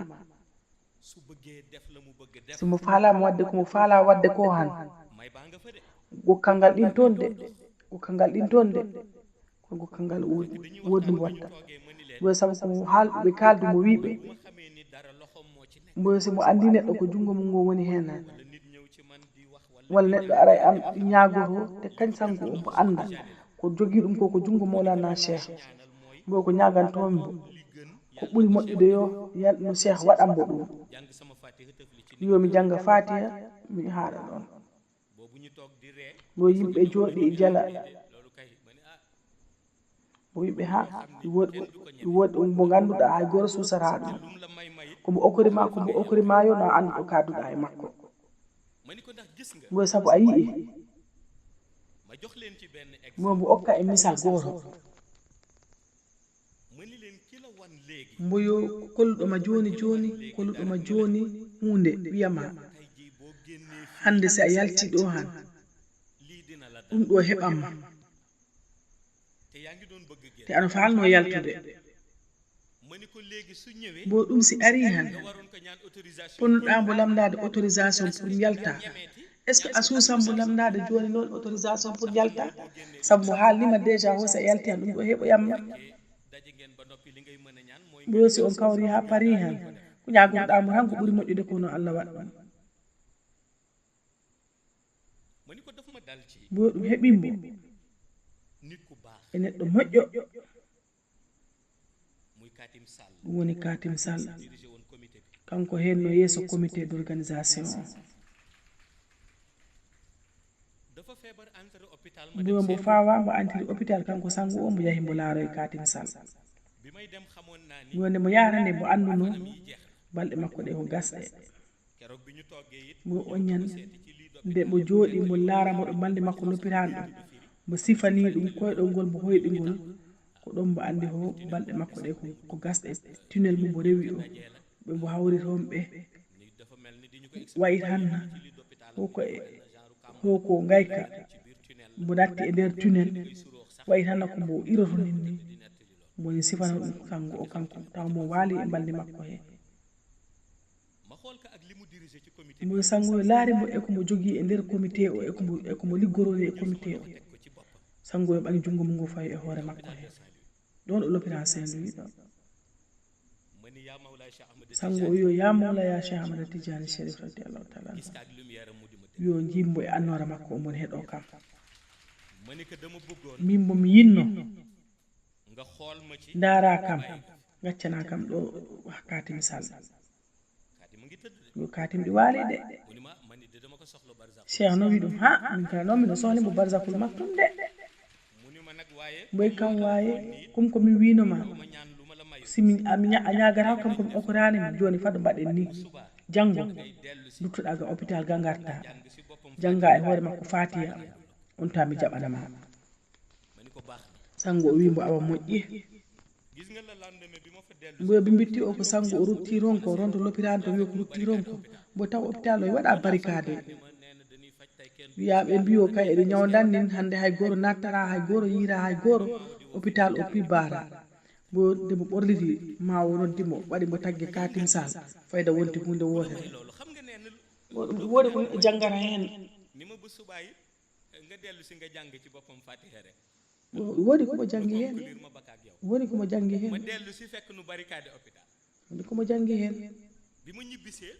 simo falama wadde komo faala wadde ko han gokkal ngal ɗin toon de ko gokkal ngal woodi mo watta bo sabu ko ɓe kaldu mo wiɓe bo simo andi neɗɗo ko jungo mum ngo woni hen walla neɗɗo ara e am ñaagoto te kañ sango o mo anda ko jogui ɗum ko jungo Mawlana Cheikh bo ko ñagantomi bo ko ɓuri moƴƴude yo no Cheikh waɗanmo ɗum yomi janga Fatiha mi haɗa ɗon bo yimɓe jooɗi jala bo yimɓe ha woodi mo ganduɗa hay goto susata ɗum komo okori ma yo na andu ɗo kaduɗa e makko mani ko ndax gis nga mbo sabu a yii ma jox leen ci benn exemple mbo okka e misal goto mani leen ki la wan léegi mboyo kolluɗoma joni hunde wiyama tey jii boo génnee hande si a yalti ɗo han lii dina la dal ɗum ɗo heɓanma te yaa ngi doon bëgg te génn aɗa falno yaltude mani ko léegi su ñëwee bo ɗum si ari han nga waroon ko ñaan autorisation ponnoɗa mbo lamdade autorisation pour yalta est ce que a suusan mbo lamdade joni noon autorisation pour yalta saabu mo haalnima déjà ho sa yalti han ɗum ɗo heɓoyamma daje ngeen ba noppi li ngay mën a ñaan mooy ɓo si on kawri ha paari han ko ñagotoɗamo tan ko ɓuuri moƴƴude kono Allah waɗ ɗum mani ko daf ma dal ci bo ɗum heɓimbo nit ku baax e neɗɗo moƴƴo muy Katim Sall ɗum woni Katim Sall dirigé woon comité bi kanko henno yeeso comité d' organisation o dafa feebar entré hôpital ma mbo mbo fawa mbo antiri hôpital kanko sango o mbo yahi mbo laaro e Katim Sall bi may dem xamoon naa ni mbo nde mo yarande mbo anduno yi jeex balɗe makko ɗe ko gasɗe keroog bi ñu toggee it mbo oñan seeti ci lii nde mo jooɗi mbo laaramo ɗo balɗe makko lopiran ɗo mbo sifani ɗum koyɗol ngol mbo hoyɗingol ko ɗon mbo andi ho balɗe makko ɗe ko gasɗe tunnel mum mbo rewi o ɓe mbo hawri toon ɓe ni dafa mel ni di ñu ko wayi tan hoko ngayka mbo natti e nder tunnel wayi tan ko mbo iroto ninni mboni sifana ɗum kanko taw mo waali e balɗe makko he ma xool ka ak li mu dirigé ci comité mbo sangoyo laari mbo eko mo jogii e nder comité o eko mo liggoroni e comité o ko ci boppam sangoyo ɓagi jungo mum ngo fawi e hoore makko he ɗon o l'hôpital Saint-Louis ɗo ma ni yaa Mawlaay Cheikh Ahmed sango o yo ya mawla ya Cheikh Ahmada Tidiane Chérif radiallahu taala gis anhu ka ak lumière am mu di ma dégg yo jimbo e annore makko omon heɗo kam ma ni ko dama bëggoon min mo mi yinno nga xool ma ci ndaara kam gaccana kam ɗo Katim Sall kaati mu ngi tëdd de yo Katim ɗi waali de mu ni ma ni de dama ko soxla barzak Cheikh no wi ɗum ha min kala noon miɗo sohli mo barsakul maktum de mu ni ma nag waaye boy kam waye kum ko min winoma ma ñaan lu ma la mayu simi a ñagata kam komi okoranima joni fado mbaɗen ni janggo dellu si duttoɗa ga hôpital ga garta jàng si boppam jangga e hoore makko fatiya on ta mi jaɓanama ma ni ko baax na sango o wimbo awa moƴƴi gis nga la lendemain bi ma fa dellu mboyo ɓe mbitti o ko sango o rutti ronko ronto l'hôpital to wi ko rutti ronko mbo taw hôpital o e waɗa barricade ma nee na dañuy faj tey kenn wiyaɓe mbiyo kay eɗe ñawdan nin hande hay goto nattara hay goto yiira hay goto hôpital o pi bara bo demo ɓorliti ma o noddimo waɗi mo tagge Katim Sall fayda wonti hunde wotere loolu xam nga nee na ɗum woodi ko neɗɗo janggata hen ni ma bu subaa yi nga dellu si nga jàng ci boppam fatiha rek woodi komo janggi hen liir ma bakk ak yow woodi komo janggi hen ma dellu si fekk nu barricade hôpital woodi komo janggi hen bi ma ñibbisee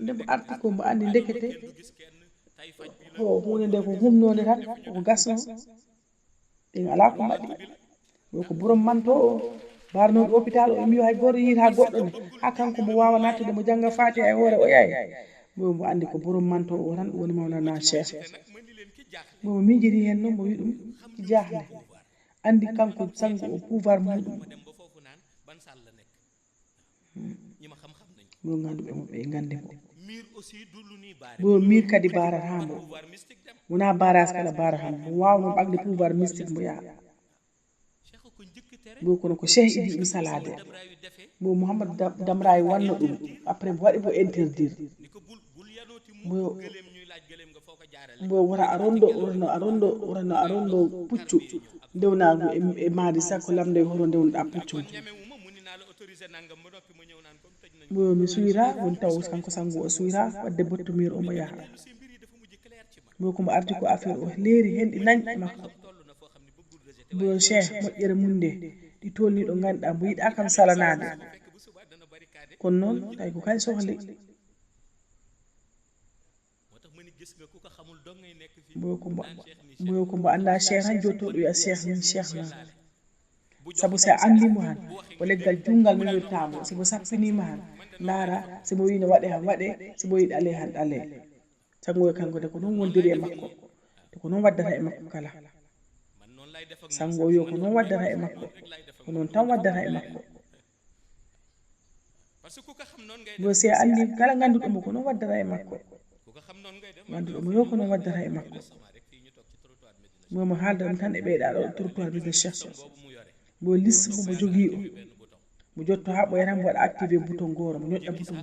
ndemo arti ko mbo andi ndekete du gis kenn tay faj bi la o hunde nde ko humnode tan koko gasno ɗen ala ko mbaɗi yo ko burom manto o barnoɗo hôpital o mbi hay goto yiita goɗɗo ne ha kanko mo wawa nattude mo jangga fatiha e hoore o yayi mbo andi ko burom manto o tan ɗum woni Mawlana Cheikh ma ni leen ki jaax mbomo miijiri hen noon mo wi ɗum ki jahde andi kanko sango o pouvoir muɗum ma dem ba foofu naan ban salle la nekk ñi ma xam-xam nañ mbo ganduɓe mo ɓe gandi mo miir aussi du lu nuy baare bo mir kadi baratamo pouvoir mystique dem wona barage kala baratamo mo wawno ɓagde pouvoir mystique mo yaha cheikh ko njëkk tere bo kono ko Cheikh idi ɗum salade dem rayu defee bo Mouhamadou Damrayi wanno ɗum après mo waɗi mo interdire ni ko bul yanooti mu bo gëléem ñuy laaj gëléem nga foo ko jaarale mbo wota a rondo puccu ndewnago e maadi sakko lamde hoto ndewnoɗa puccu ñamewuma mu ni naa la autorisé nangam ba noppi ma ñëw naan comme tëj nañ mbo mi suyra woni taw kanko sango o suyra wadde bottomir omo yaha si mbir yi dafa mujj clair ci man mbo komo arti ko affaire o leeri hen ɗi nañ makko toll na foo xam ne bëggul rejeté mbo Cheikh moƴƴere mum nde ɗi tolni ɗo ganduɗa mbo yiɗa kam salanade fekk bu subaa dana barricade kono noon tawi ko kay sohli moo tax ma ni gis nga ku ko xamul dong ngay nekk fii mbo ko mbo anda Cheikh tan jottoɗo wiya Cheikh min Cheikh na saabu sa andimo han ko leggal jungal mi wirtamo sobo sappinima han ndaara simo wino waɗe han waɗe simo yiɗi ale han ɗale sangoyo kanko de ko noon wondiri e makko te ko noon waddata e makko kala man noonu lay def ak sangoyo ko noon waddata e makko ko noon tan waddata e makko bo si a andi kala ganduɗo mo ko noon waddata e makko ganduɗo mo yo ko noon waddata e makko momo haalda ɗum tan e ɓeyɗa ɗo trottoir ɓe cheikh bo liste mo jogui o mo jotto ha ɓoya tan mo waɗa activé bouton goro mo ñoƴƴa bouton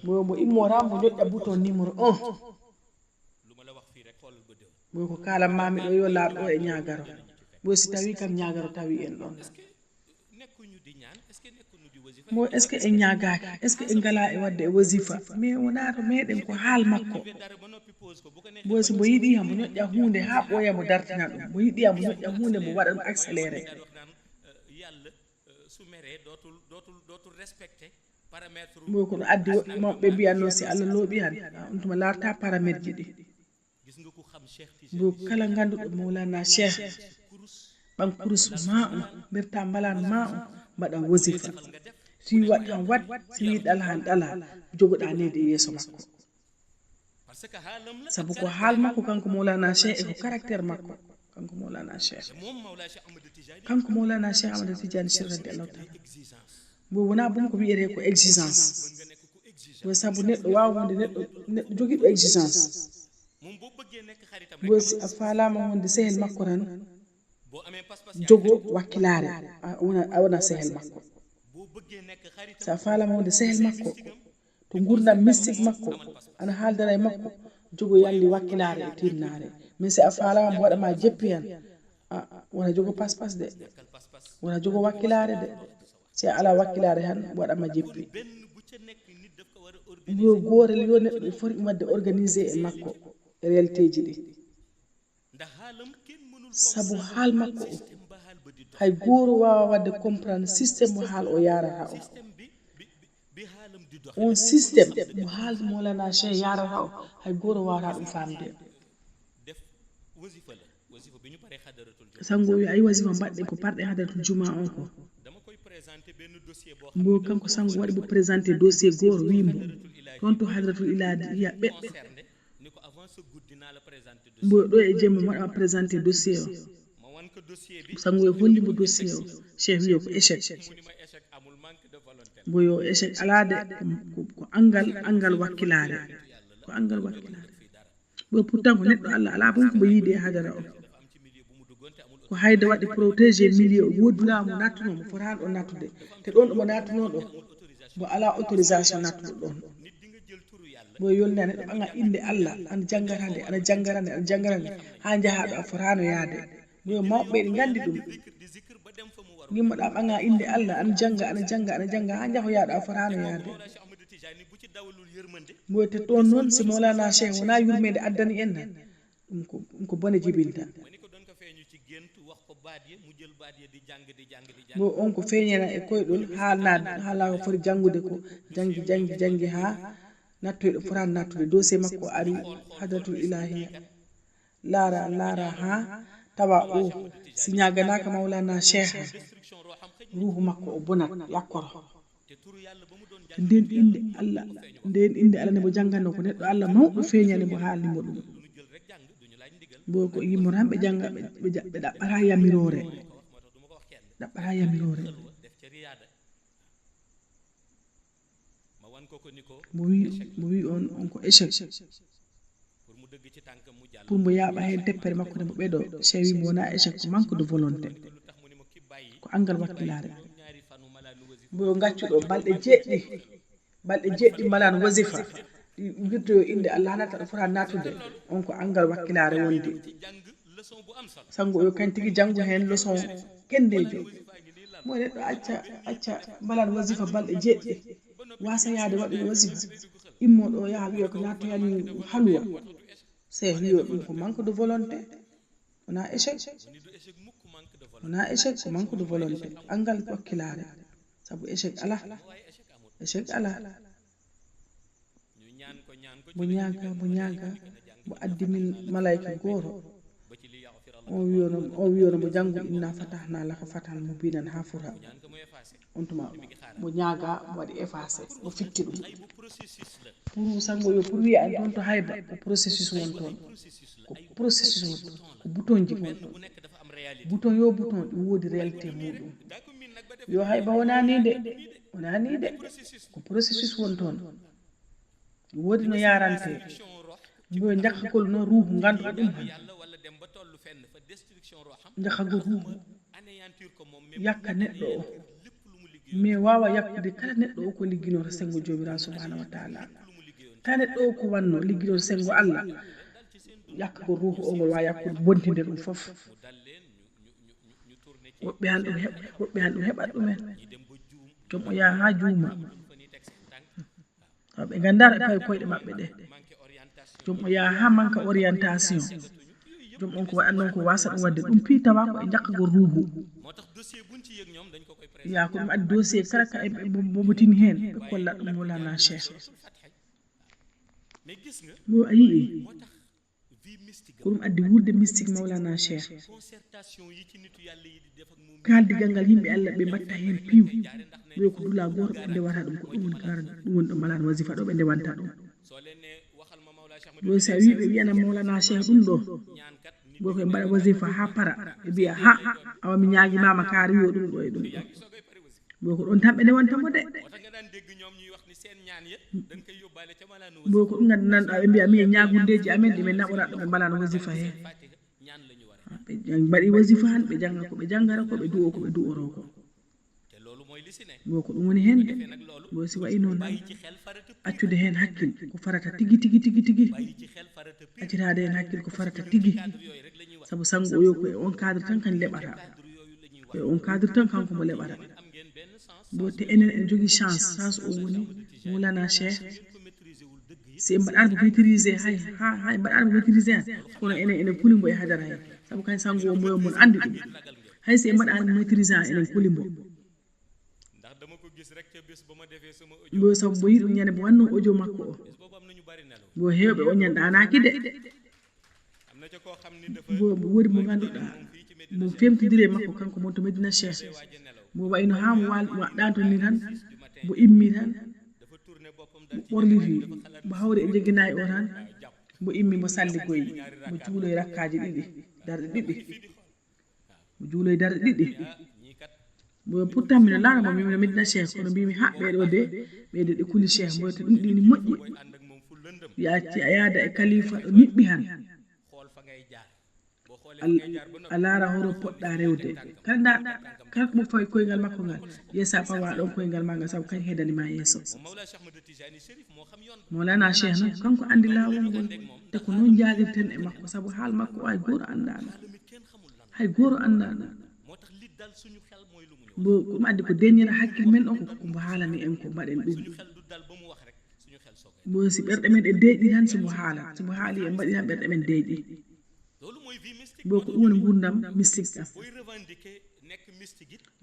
goro mo immora mo ñoƴƴa bouton numéro 1 bo ko kalanmami ɗo yo laaɓ ɗo e ñagaro bo si tawi kam ñagaro tawi en ɗon mo est ce que en ñagaki est ce que en ngala e wadde e wasifa mais wona to meɗen ko haal makko bo so mo yiɗi ha mo ñoƴƴa hunde ha ɓooya mo dartina ɗum mo yiɗi ha mo ñoƴƴa hunde mo waɗa ɗum accéléré bo kono addi woɓɓe mawɓe mbiyanno si Allah looɓi han on tuma larta paramètre ji ɗi bo kala ganduɗo mawlana cheikh ɓan kurus ma o mbirta mbalan ma o mbaɗa wasifa si waɗ tan wat si wi ɗala han ɗala jogoɗa nede yeeso makko sabu ko haal makko kanko mawlana cheikh e ko caractére makko kanko mawlana cheikh kanko mawlana cheikh amadou tidiane cheikh radiallahu taala bo wona bom ko wiyete ko exigence bo sabu neɗɗo wawa wonde neɗɗo jogiɗo exigence bo si a falama wonde sehel makko tan jogo wakkilare a wona sehel makko sa falama wonde sehel makko to gurdam mystique makko ana haaldana e makko jogo yalli wakkilare e tinnare mais si a falama mo waɗama jeppi hen wona jogo pas de wona jogo wakkilare de si a ala wakkilare han waɗama jeppi yo gorel yo neɗɗo foti wadde organisé e makko e réalité ji ɗi sabu haal makko o hay goro wawa wadde comprendre systéme mo haal o yarata o on systéme mo haal molana cheikh yarata o hay goro wawata ɗum famde sango wi ayi wasifa mbaɗɗen ko parɗe hadaratul juma on ko mbo kanko sango waɗi mo présenté dossier goro wimo toon to hadratul ilahiya ɓeɗɗo mbo ɗo e jemma waɗama présenté dossier o sango e hollimo dossier o cheikh wiyo ko échec mbo yo échec alade ko angal wakkilare ko angal wakkilare bo pourtant ko neɗɗo Allah ala bon ko mo yiide e hadara o ko hayde waɗi protégé milieu woodi laamu nattunomo fotani ɗo nattude te ɗon ɗomo nattuno ɗo mo ala autorisation nattuɗo ɗon bo yolni a neɗɗo ɓaŋa inde Allah ana jangarande ana jangarande ana jangarande ha jahaɗo a fotano yaade bo mawɓe ɗi gandi ɗum gimmoɗa ɓaŋa inde Allah ana janga ana janga ana janga ha jahoyaɗo a fotano yaade bo te ɗon noon si mawlana cheikh wona yurmede addani en tan ɗum ko bone jibinta bo on ko feeñena e koyɗol haala ko foti jangude ko jangi ha nattoy ɗo fotani nattude dossier makko ari hadratul ilahiya laara ha tawa o si ñaganaka mawlana cheikh ruhu makko o bonat yakkoro nden inde Allah ne mo janganno ko neɗɗo Allah mawɗo feeñane mo haalnimo ɗum bo ko yimmo tan ɓe janga ɓe ɗaɓɓata yamirore mo wi on ko échec pour mo yaaɓa hen teppere makko nde mo ɓeɗo cheikh wi mo wona échec ko manque de volonté ko angal wakkilare bo gaccuɗo balɗe jeɗɗi malano wasifa wirtoyo inde Allah hanata ɗo fota natude on ko angal wakkilare wondi sango yo kañ tigui janggo hen leçon kendejo mo neɗɗo acca mbalan wasifa balɗe jeɗɗi wasa yaade waɗi wasifa immoɗo o yaha wiya ko nattoyani halwa cheikh wiyo ɗum ko manque de volonté wona échec ko manque de volonté angal wakkilare sabu échec ala mo ñaaga mo addi min malayka goto o wiyono mo janggo inna fatahna laka fatan mubinan ha fota on tuma mo ñaaga mo waɗi effacé mo fitti ɗum pour sango yo pour wiya en toon to hayba ko processus won toon ko bouton ji won toon bouton ɗi woodi réalité muɗum yo hayba wona ni de wona ni de ko processus won toon wodi no yarante mbo jakkagol no ruuhu ganduɗo ɗum han jakkagol ruuhu yakka neɗɗo o mais wawa yakkude kala neɗɗo o ko ligginoto sengo jomirawo subhanahu wa taala ta neɗɗo o ko wanno ligginoto sengo Allah yakkagol ruuhu o ngol wawa yakkude bontinde ɗum fof woɓɓe han ɗum heɓat ɗumen joom o yaha ha juuma taw ɓe gandara tawi koyɗe maɓɓe ɗe joom o yaha ha manque orientation joom on ko waɗan noon ko wasa ɗum wadde ɗum piitawa ko e jakkagol ruuhu ya ko ɗum addi dossier kala ka momotini hen ɓe kolla ɗum Mawlana Cheikh mo a yii ko ɗum addi wurde mystique Mawlana Cheikh kaldigal ngal yimɓe Allah ɓe mbatta hen piiw ɓe ko dula goto ɓe ndewata ɗum ko ɗum woni karan ɗum woni ɗo malade wasifa ɗo ɓe ndewanta ɗum ɗo sa wi ɓe wiyana Mawlana Cheikh ɗum ɗo bo koye mbaɗa wasifa ha para ɓe mbiya ha awa mi ñaguimama kaari yo ɗum ɗo e ɗum ɗo bo ko ɗon tan ɓe ndewantamo de bo ko ɗum gandanɗa ɓe mbiya min ñagundeji amen ɗi min naɓora ɗo ɓe mbalano wasifa he ɓe mbaɗi wasifa han ɓe janga ko ɓe jangara ko ɓe du'o ko ɓe du'oro ko bo ko ɗum woni hen de bo si wayi noon accude hen hakkil ko farata tigi tigi tigi tigi accitade hen hakkil ko farata tigi saabu sango o yo koye on cadre tan kan leɓata koye on cadre tan kanko mo leɓata bo te enen en jogui chance o woni Mawlana Cheikh si en mbaɗano ko maîtrisé hay mbaɗano ko maîtrisé han kono enen kulimbo e hadara he saabu kañ sango o moyo mon andi ɗum hay si en mbaɗano maîtrisé han enen kulimbo bo sabu bo yi ɗum ñande mo wanno audio makko o bo hewɓe o ñande ɗanaki de bo woodi mo ganduɗa mo femtidiri makko kanko mon to Medina Cheikh mo wayno ha mo ɗantoni tan mo immi tan mo ɓorliti mo hawri e jeguinayi o tan mo immi mo salli koye mo juuloye rakkaji ɗiɗi darɗe ɗiɗi mo juuloye darɗe ɗiɗi bo pourtant mino laaramo mimino Medina Cheikh kono mbimi ha ɓeɗo de ɓeyde ɗe kuli Cheikh mboyte ɗum ɗini moƴƴi yacci a yaada e kalifa ɗo niɓɓi han a laara horo poɗɗa rewde kala mo fawi koyngal makko ngal yesa pawa ɗon koyngal ma ngal saabu kañ hedanima yeeso Mawlana Cheikh noon kanko andi lawol ngol te ko noon jaadirten e makko saabu haal makko hay goto andano bo ɗum addi ko deñira hakkille men o ko mbo haalani en ko mbaɗen ɗum bo si ɓerɗe men ɗe deeƴi tan simo haali en mbaɗi tan ɓerɗe men deeƴi bo ko ɗum woni gurdam mystique kam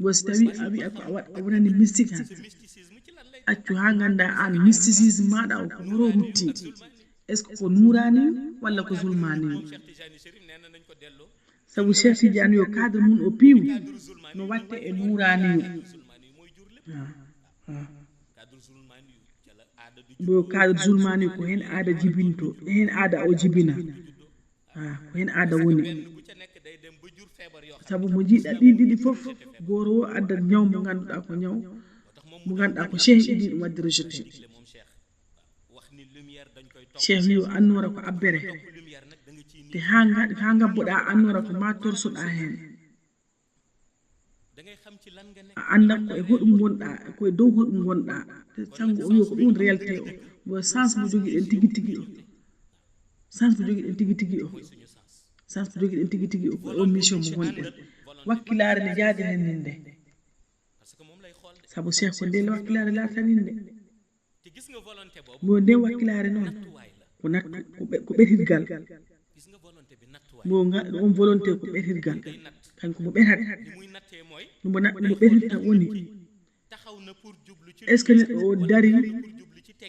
bo si tawi a wiya ko a wonani mystique han accu ha ganda an mysticisme maɗa o ko horo rutti est ce que ko nurani walla ko zulmani saabu Cheikh Tidiane yo cadre mum o piiw no watte e nurani bo cadre zulmani ko hen aada jibinto hen aada o jibina ko hen aada woni saabu mo jiiɗa ɗin ɗiɗi foof goto o adda ñaw mo ganduɗa ko ñaw mo ganduɗa ko Cheikh iɗi ɗum wadde rejeté Cheikh wi o annora ko abbere te ha gabboɗa annora ko ma torsoɗa hen a anda koye hoɗum gonɗa koye dow hoɗum gonɗa sango o wi ko ɗum réalité o bo sens mo jogui ɗen tigui tigui o sens mo jogui ɗen tigui tigui o ko o mission mo gonɗen wakkilare ne jaadi hen nin nde saabu Cheikh ko nden wakkilare lartanin nde bo nden wakkilare noon ko nattu ko ɓetirgal bo on volonté ko ɓetirgal kanko mo ɓetat mo ɓetirta woni est ce que neɗɗo o dari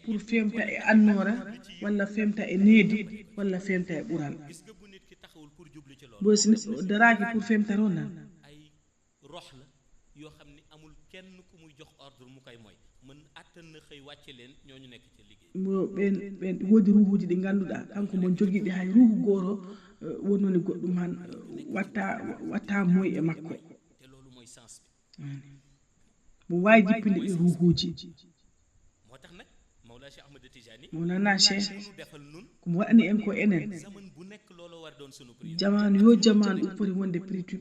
pour femta e annora walla femta e needi walla femta e ɓural bo si neɗɗo o daraki pour femtaro nan bo ɓen woodi ruhuji ɗi ganduɗa kanko mon jogiiɗi hay ruhu goto wonnoni goɗɗum han watta moy e makko mo wawi jippinde ɗi ruhuji moo tax nag Mawlaa Cheikh Ahmad Tijani Mawlana Cheikh nu defal nun komo waɗani en ko enen zaman bu nekk loolu war doon sunu priorité jamanu yo jamanu ɗum foti wonde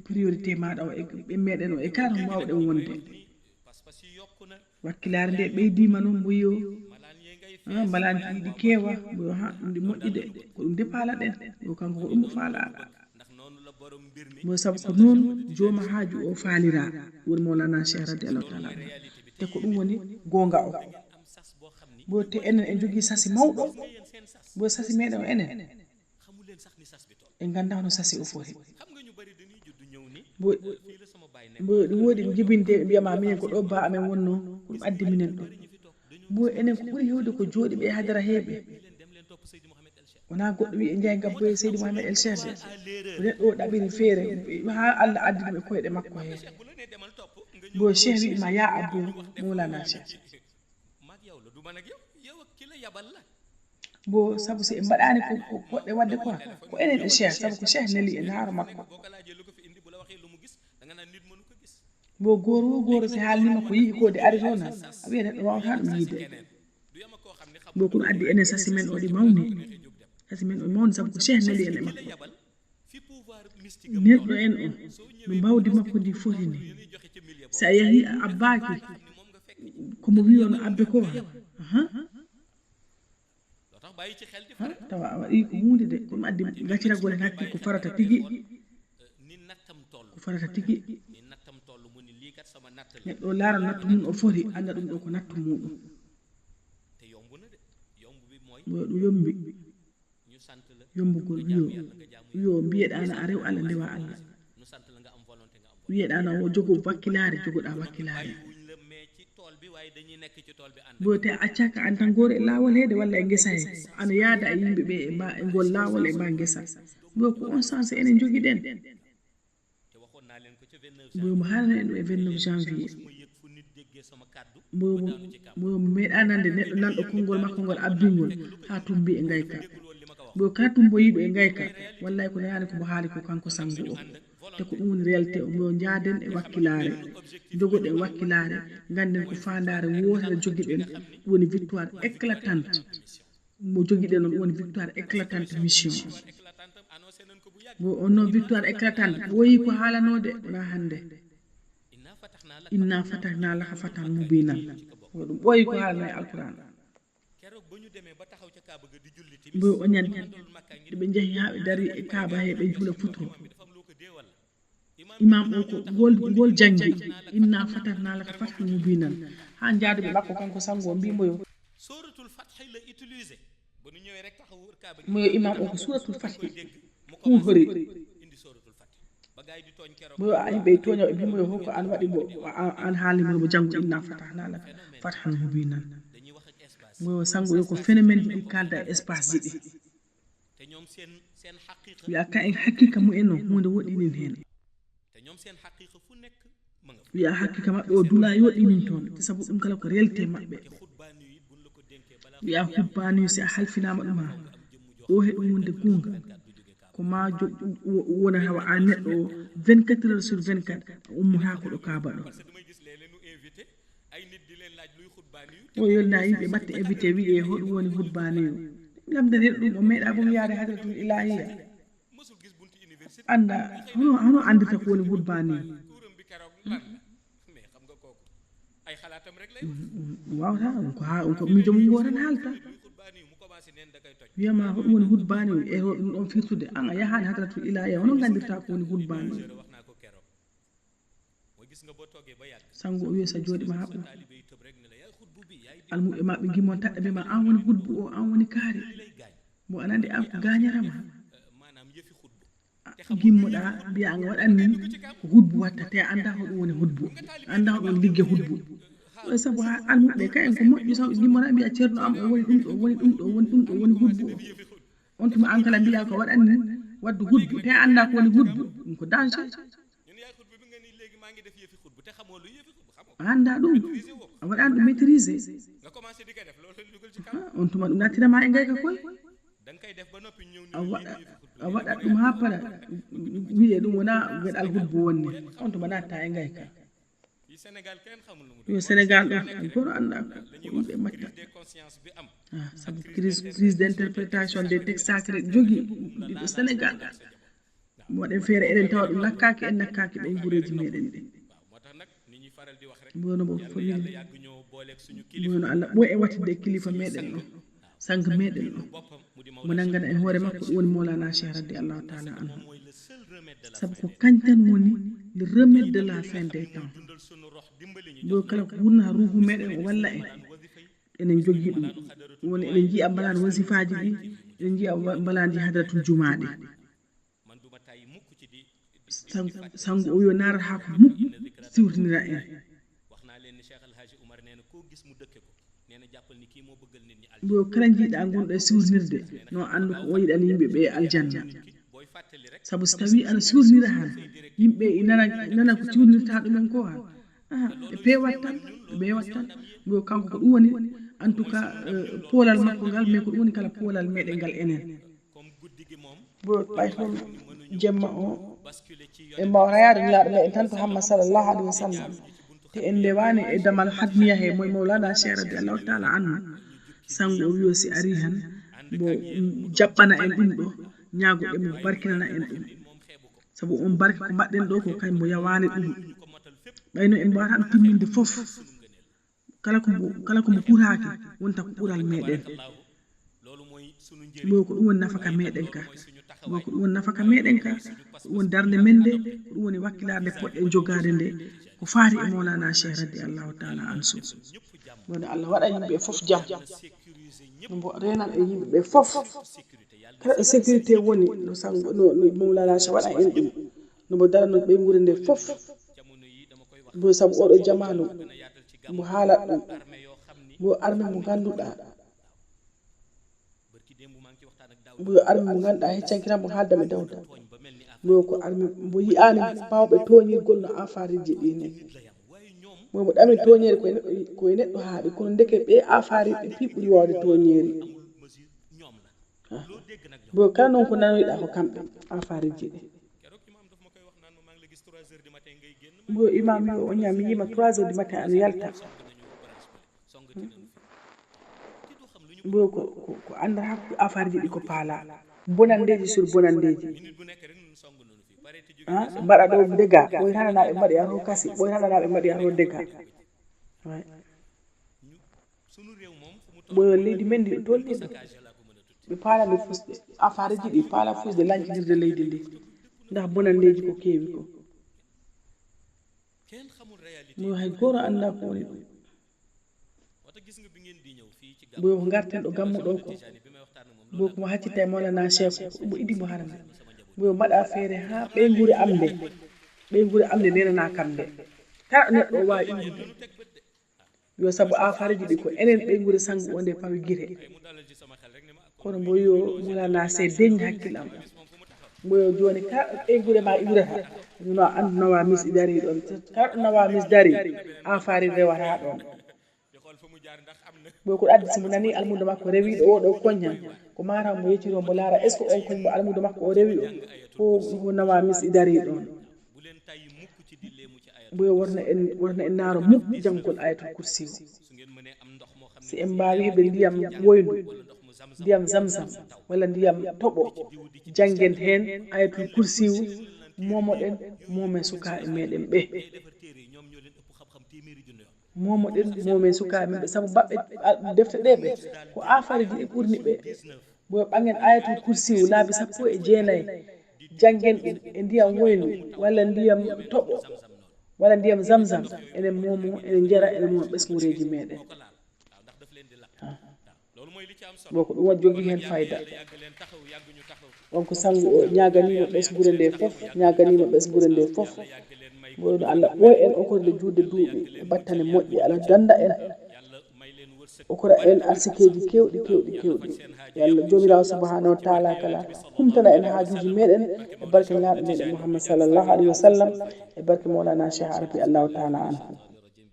priorité maɗa o ɓe meɗen o e kala no mbawɗen wonde pas-pas yi yokku na wakkilare nde ɓeydima noon mboyo malaan ye ngay mbalani ɗiɗi keewa mboyo ha ɗum de moƴƴi de ko ɗum de paalaɗen yo kanko ko ɗum faalaɗa ndax noonu la borom mbir mi mbo saabu ko noon jooma haaju o faalira woni Mawlana Cheikh radiallahu taala anhu te ko ɗum woni gonga o am sas boo xam ni bo te enen en jogui sasi mawɗo yéen seen sas bo sasi meɗen o enen xamu leen sax ni sas bi toll en ganda hono sasi o foti xam nga ñu bari dañuy judd ñëw ni bo fii la sama baay nekk bo ɗum woodi jibinde ɓe mbiyama minen ko ɗo ba amen wonno ko ɗum addi minen ɗo bo enen ko ɓuuri hewde ko jooɗi ɓe hadara heeɓe dem leen topp Seydi Mouhamed El Cheikh wona goɗɗo wi e jeey gabbo e Seydi Mouhamed El Cheikh ko neɗɗo o ɗaɓiri feere ha Allah addi ɗum e koyɗe makko he bu la nee demal topp nga bo Cheikh wima ya abdou Mawlana Cheikh mag yow la du man ak yow yow ak ki la yabal la bo saabu so en mbaɗani ko poɗɗe wadde ko enen e Cheikh saabu ko Cheikh neli en haaro makko boo ko laajee lu ko fi indi bu la waxee lu mu gis da nga naan nit mënu ko gis bo goto wo goto so haalnima ko yii ko de ari toon a wiya neɗɗo wawata ɗum yiide du yama koo xam ne xam bo ko ɗum addi enen sasi men o ɗi mawni sasi men o mawni saabu ko Cheikh neli en e makko yabal fi pouvoir mystique neɗɗo en o no mbawdi makko ndi foti ni joxe ca milieu sa yeehi a abbaki komo wiyono abbe ko loo tax bàyyi ci xel di tawa a waɗi ko hunde de ko ɗum addi gacciragol en hakkille ko farata tigi ni nattam toll ko farata tigi ni nattam toll mu ni lii kat sama natt la neɗɗo o laara nattu mum o foti anda ɗum ɗo ko nattu muɗum te yomb na de yomb bi mooy bo ɗum yombi ñu sant la yombugol wiyo mbiyeɗana a rew Allah ndewa Allah ñu sant la nga am volonté nga am wiyeɗana o jogo wakkilare jogoɗa wakkilare wuñ la mais ci tool bi waaye dañuy nekk ci tool bi ànd bo te accaka an tan goto e lawol heede walla e guesa he ana yaada e yimɓeɓe e ngol lawol e ma guesa bo ko on sens enen joguiɗen te waxoon naa leen ko ca 29 bo mo haalano en ɗo e 29 janvier ma yëg fu nit déggee sama kàddu bo meeɗanande neɗɗo nanɗo konngol makko ngol abbingol ha tumbi e gayka bo ka tumboyiɗo e gayka wallay ko yani komo haali ko kanko sangu o te ko ɗum woni réalité o mo jaaden e wakkilare jogoɗen wakkilare ganden ko fandare wotere joguiɗen woni victoire éclatante mo joguiɗen noon woni victoire éclatante mission bo on noon victoire éclatante ɓooyi ko haalanode wona hande inna fatahna laka fatan mubinan ɗum ɓooyi ko haalano e alquran keroog ba ñu demee ba taxaw ca kaaba ga di julli ti bo o ñande ɓe jeehi ha ɓe dari e kaaba he ɓe juula futuro dafa am loo ko déewal imam o ko ngol janggi inna fatahna laka fatan mubinan ha jaaduɓe makko kanko sango mbimoyo suratul fathi la utiliser ba ñu ñëwee rek taxaw wër kaaba gi moyo imam o ko suratul fathi mu huhori indi suratul fathi ba gaay di tooñ keroog moyo a yimɓe toño e mbimoyo hokko an waɗi mo an haalimo mo janggo inna fatahna laka fatan mubinan dañuy wax ak espace moyo sango yo ko phénomène ji ɗi kalda e espace ji ɗi te ñoom seen xaqiqa wiya ka en hakkika mumen o hunde woɗɗinin hen te ñoom seen xaqiqa fu nekk ma nga fa wiya hakkika maɓɓe o dula yoɗɗinin toon te saabu ɗum kala ko réalité maɓɓe te xutbaani yi buñ la ko dénkee balaa wiya hubbani si a halfinama ɗum ha ɗo he ɗum wonde gunga ko ma wona hawa a neɗɗo o 24 heures sur 24 a ummata ko ɗo kaaba ɗo parce que damay gis léeg-léeg nu invité ay nit di leen laaj luy xutbaani yu o yolna yimɓe batte invité wiye hoɗum woni hubbani o lamdane ɗum o meeɗa bomo yaade hadratul ilahiya mësul gis buntu université anda hono andata ko woni hubbani o kuuram bi keroog lan la mais xam nga kooku ay xalaatam rek lay wawata ko ha ko miijo mum ngo tan haalta luy xutbaani yu mu commencé neen da koy toj wiyama hoɗum woni hutbani o e ɗum ɗon firtude an a yahani hadratul ilahiya hono gandirta ko woni hutbani o wax naa ko keroog mooy gis nga boo toogee ba yàgg sango o wiya sa jooɗima haɓɓo taalibe yi tëb rek ne la yaay xutbu bi yaay almuɓe maɓe gimmon taɗɗa mbima an woni hutbu o an woni kaari lay gaañ bo aɗa andi an ko gañarama maanaam yëfi xutbu gimmoɗa mbiya an waɗanni ko hutbu watta te anda hoɗum woni hutbu anda hoɗum ligge hutbu saabu ha almuɓe kayen ko moƴƴi saw gimmona mbiya ceerno am o woni ɗum ɗo woni ɗum ɗo woni ɗum ɗo woni hutbu o on tuma an kala mbiya ko waɗanni wadde hutbu te anda ko woni hutbu ɗum ko danger ñun yaay xutbu bi nga ni léegi maa ngi def yëfi xutbu te xamoo lu yëfi xutbu xamoo a anda ɗum a waɗani ɗum maîtriser nga commencé di koy def loolu dugal ci kaw on tuma ɗum nattinama e gayka koye da nga koy def ba noppi ñëw a waɗat ɗum ha para wiye ɗum wona gueɗal hutbu wonni on tuma natta e gayka yo Sénégal ɗo hay goto anda ko yimɓe matta sabu crise d'interprétation des textes sacrés jogui ɗiɗo Sénégal waɗen feere eɗen tawa ɗum nakkaki en nakkaki ɓen guureji meɗen ɗi bono bo foni bono Allah ɓoy e wattide kilifa meɗen ɗo sang meɗen ɗo mo nanggana en hoore makko ɗum woni Mawlana Cheikh radiallahu taala anhu sabu ko kañ tan woni le remède de la fin des temps ɗo kala ko wurna ruhu meɗen o walla en enen jogui ɗum woni eɗen jiiya mbalani wasifaji ɗi eɗen jiiya mbalani hadratul jumaɗi sango o yo narat ha ko mukk siwtinira en ɗo kala jiiɗa gonɗo e siwtinirde no andu ko o yiɗani yimɓeɓe aljanna sabu so tawi ana siwtinira han yimɓe nana ko siwtinirta ɗumen ko han ɓe pewat tan mbo kanko ko ɗum woni en tout cas poolal makko ngal mais ko ɗum woni kala poolal meɗen ngal enen bo ɓay toon jemma o en mbawata yaade nelaɗo meɗen tan to Muhammad sallllahu alayhi wa sallam te en ndewani e damal hadmiya he moye Mawlana Cheikh radiallahu taala anhu sango o wiyo si ari han bo jaɓɓana en ɗum ɗo ñaagoɗe mo barkinana en ɗum sabu on barke ko mbaɗɗen ɗo ko kañ mo yawani ɗum ɓayno en mbawata ɗum timminde foof kala komo ɓuraki wonta ko ɓural meɗen bo ko ɗum woni nafaka meɗen ka bo ko ɗum woni nafaka meɗen ka ko ɗum woni darde men nde ko ɗum woni wakkilade poɗɗen jogade nde ko faati e Mawlana Cheikh radiallahu taala anhu woni Allah waɗa yimɓe foof jaam mbo renan e yimɓeɓe foof kala ɗo sécurité woni no sango no Mawlana Cheikh waɗa en ɗum nomo darano ɓe guure nde foof bo sabu oɗo jamanu mo haalat ɗum bo arme mo ganduɗa bo arme mo ganduɗa heccankiramo haaldame Dawda bo ko arme mbo yiyani bawɓe toñirgol no afariji ɗine momo ɗamin toñeri koye neɗɗo haaɗi kono ndeke ɓe afari ɓe pi ɓuuri wawde toñeri bo kala noon ko nanoyiɗa ko kamɓe afariji ɗi bo imam yo o ñami yima 3 heures du matin ano yalta bo ko anda hakku afariji ɗi ko paala bonandeji sur bonandeji mbaɗa ɗo dégga ɓoy tananaɓe mbaɗi aro kasi ɓoy tananaɓe mbaɗi aro dégga ɓoyo leydi men ndi ɗo tolni ɗo ɓe paalande fusde afariji ɗi paala fusde lañcidirde leydi ndi ndax bonandeji ko keewi ko mo hay goto anda ko woni ɗum bo ko garten ɗo gammu ɗo ko bo komo haccitta e Mawlana Cheikh mo idimo harande bo mbaɗa feere ha ɓe guure amde nenana kam nde kala neɗɗo o wawi ingude yo saabu afariji ɗi ko enen ɓe guure sango o nde pawi guite kono mbo yo Mawlana Cheikh deñi hakkillam mbo yo joni kala ɓe guure ma iwrata no andu nawa mis dari ɗon kala ɗo nawa mis dari afari rewata ɗon bo ko addi simo nani almudo makko rewiɗo oɗo koñan ko mataw mo yecciro mo laara est ce que on koñ mo almudo makko o rewi o ko nawa mis dari ɗon boyo worna en naaro mukk jangol ayatul kursi si en mbawi heɓe ndiyam woyndu ndiyam zamzam walla ndiyam toɓo janggen hen ayatul kursi momoɗen momen sukaɓe meɗen ɓe momoɗen momen sukaɓe men ɓe saabu baɓɓe defte ɗe ɓe ko afariji ɗi ɓurni ɓe boyo ɓangen ayatul kursi laabi 19 janggen ɗum e ndiyam woyndu walla ndiyam toɓo walla ndiyam zamzam enen momo enen jara enen momo ɓesgureji meɗen bo ko ɗum waɗi jogui hen fayida wonko sango o ñaganimo ɓesgure nde foof ñaganimo ɓesgure nde foof bono Allah ɓoy en okorde juude duuɓi e battane moƴƴi Allah danda en okora en arsikeji kewɗi yo Allah jomirawo subhanahu wa taala kala humtana en haajuji meɗen e barke naaɗo meɗen Muhammad sallllahu alayhi wa sallam e barke Mawlana Cheikh arabi allahu taala anhu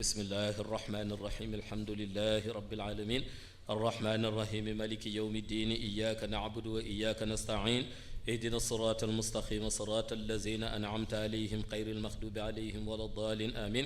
bismillahi arrahmani irrahim alhamdulillahi rabbil alamin الرحمن الرحيم مالك يوم الدين إياك نعبد وإياك نستعين اهدنا الصراط المستقيم صراط الذين أنعمت عليهم غير المغضوب عليهم ولا الضالين آمين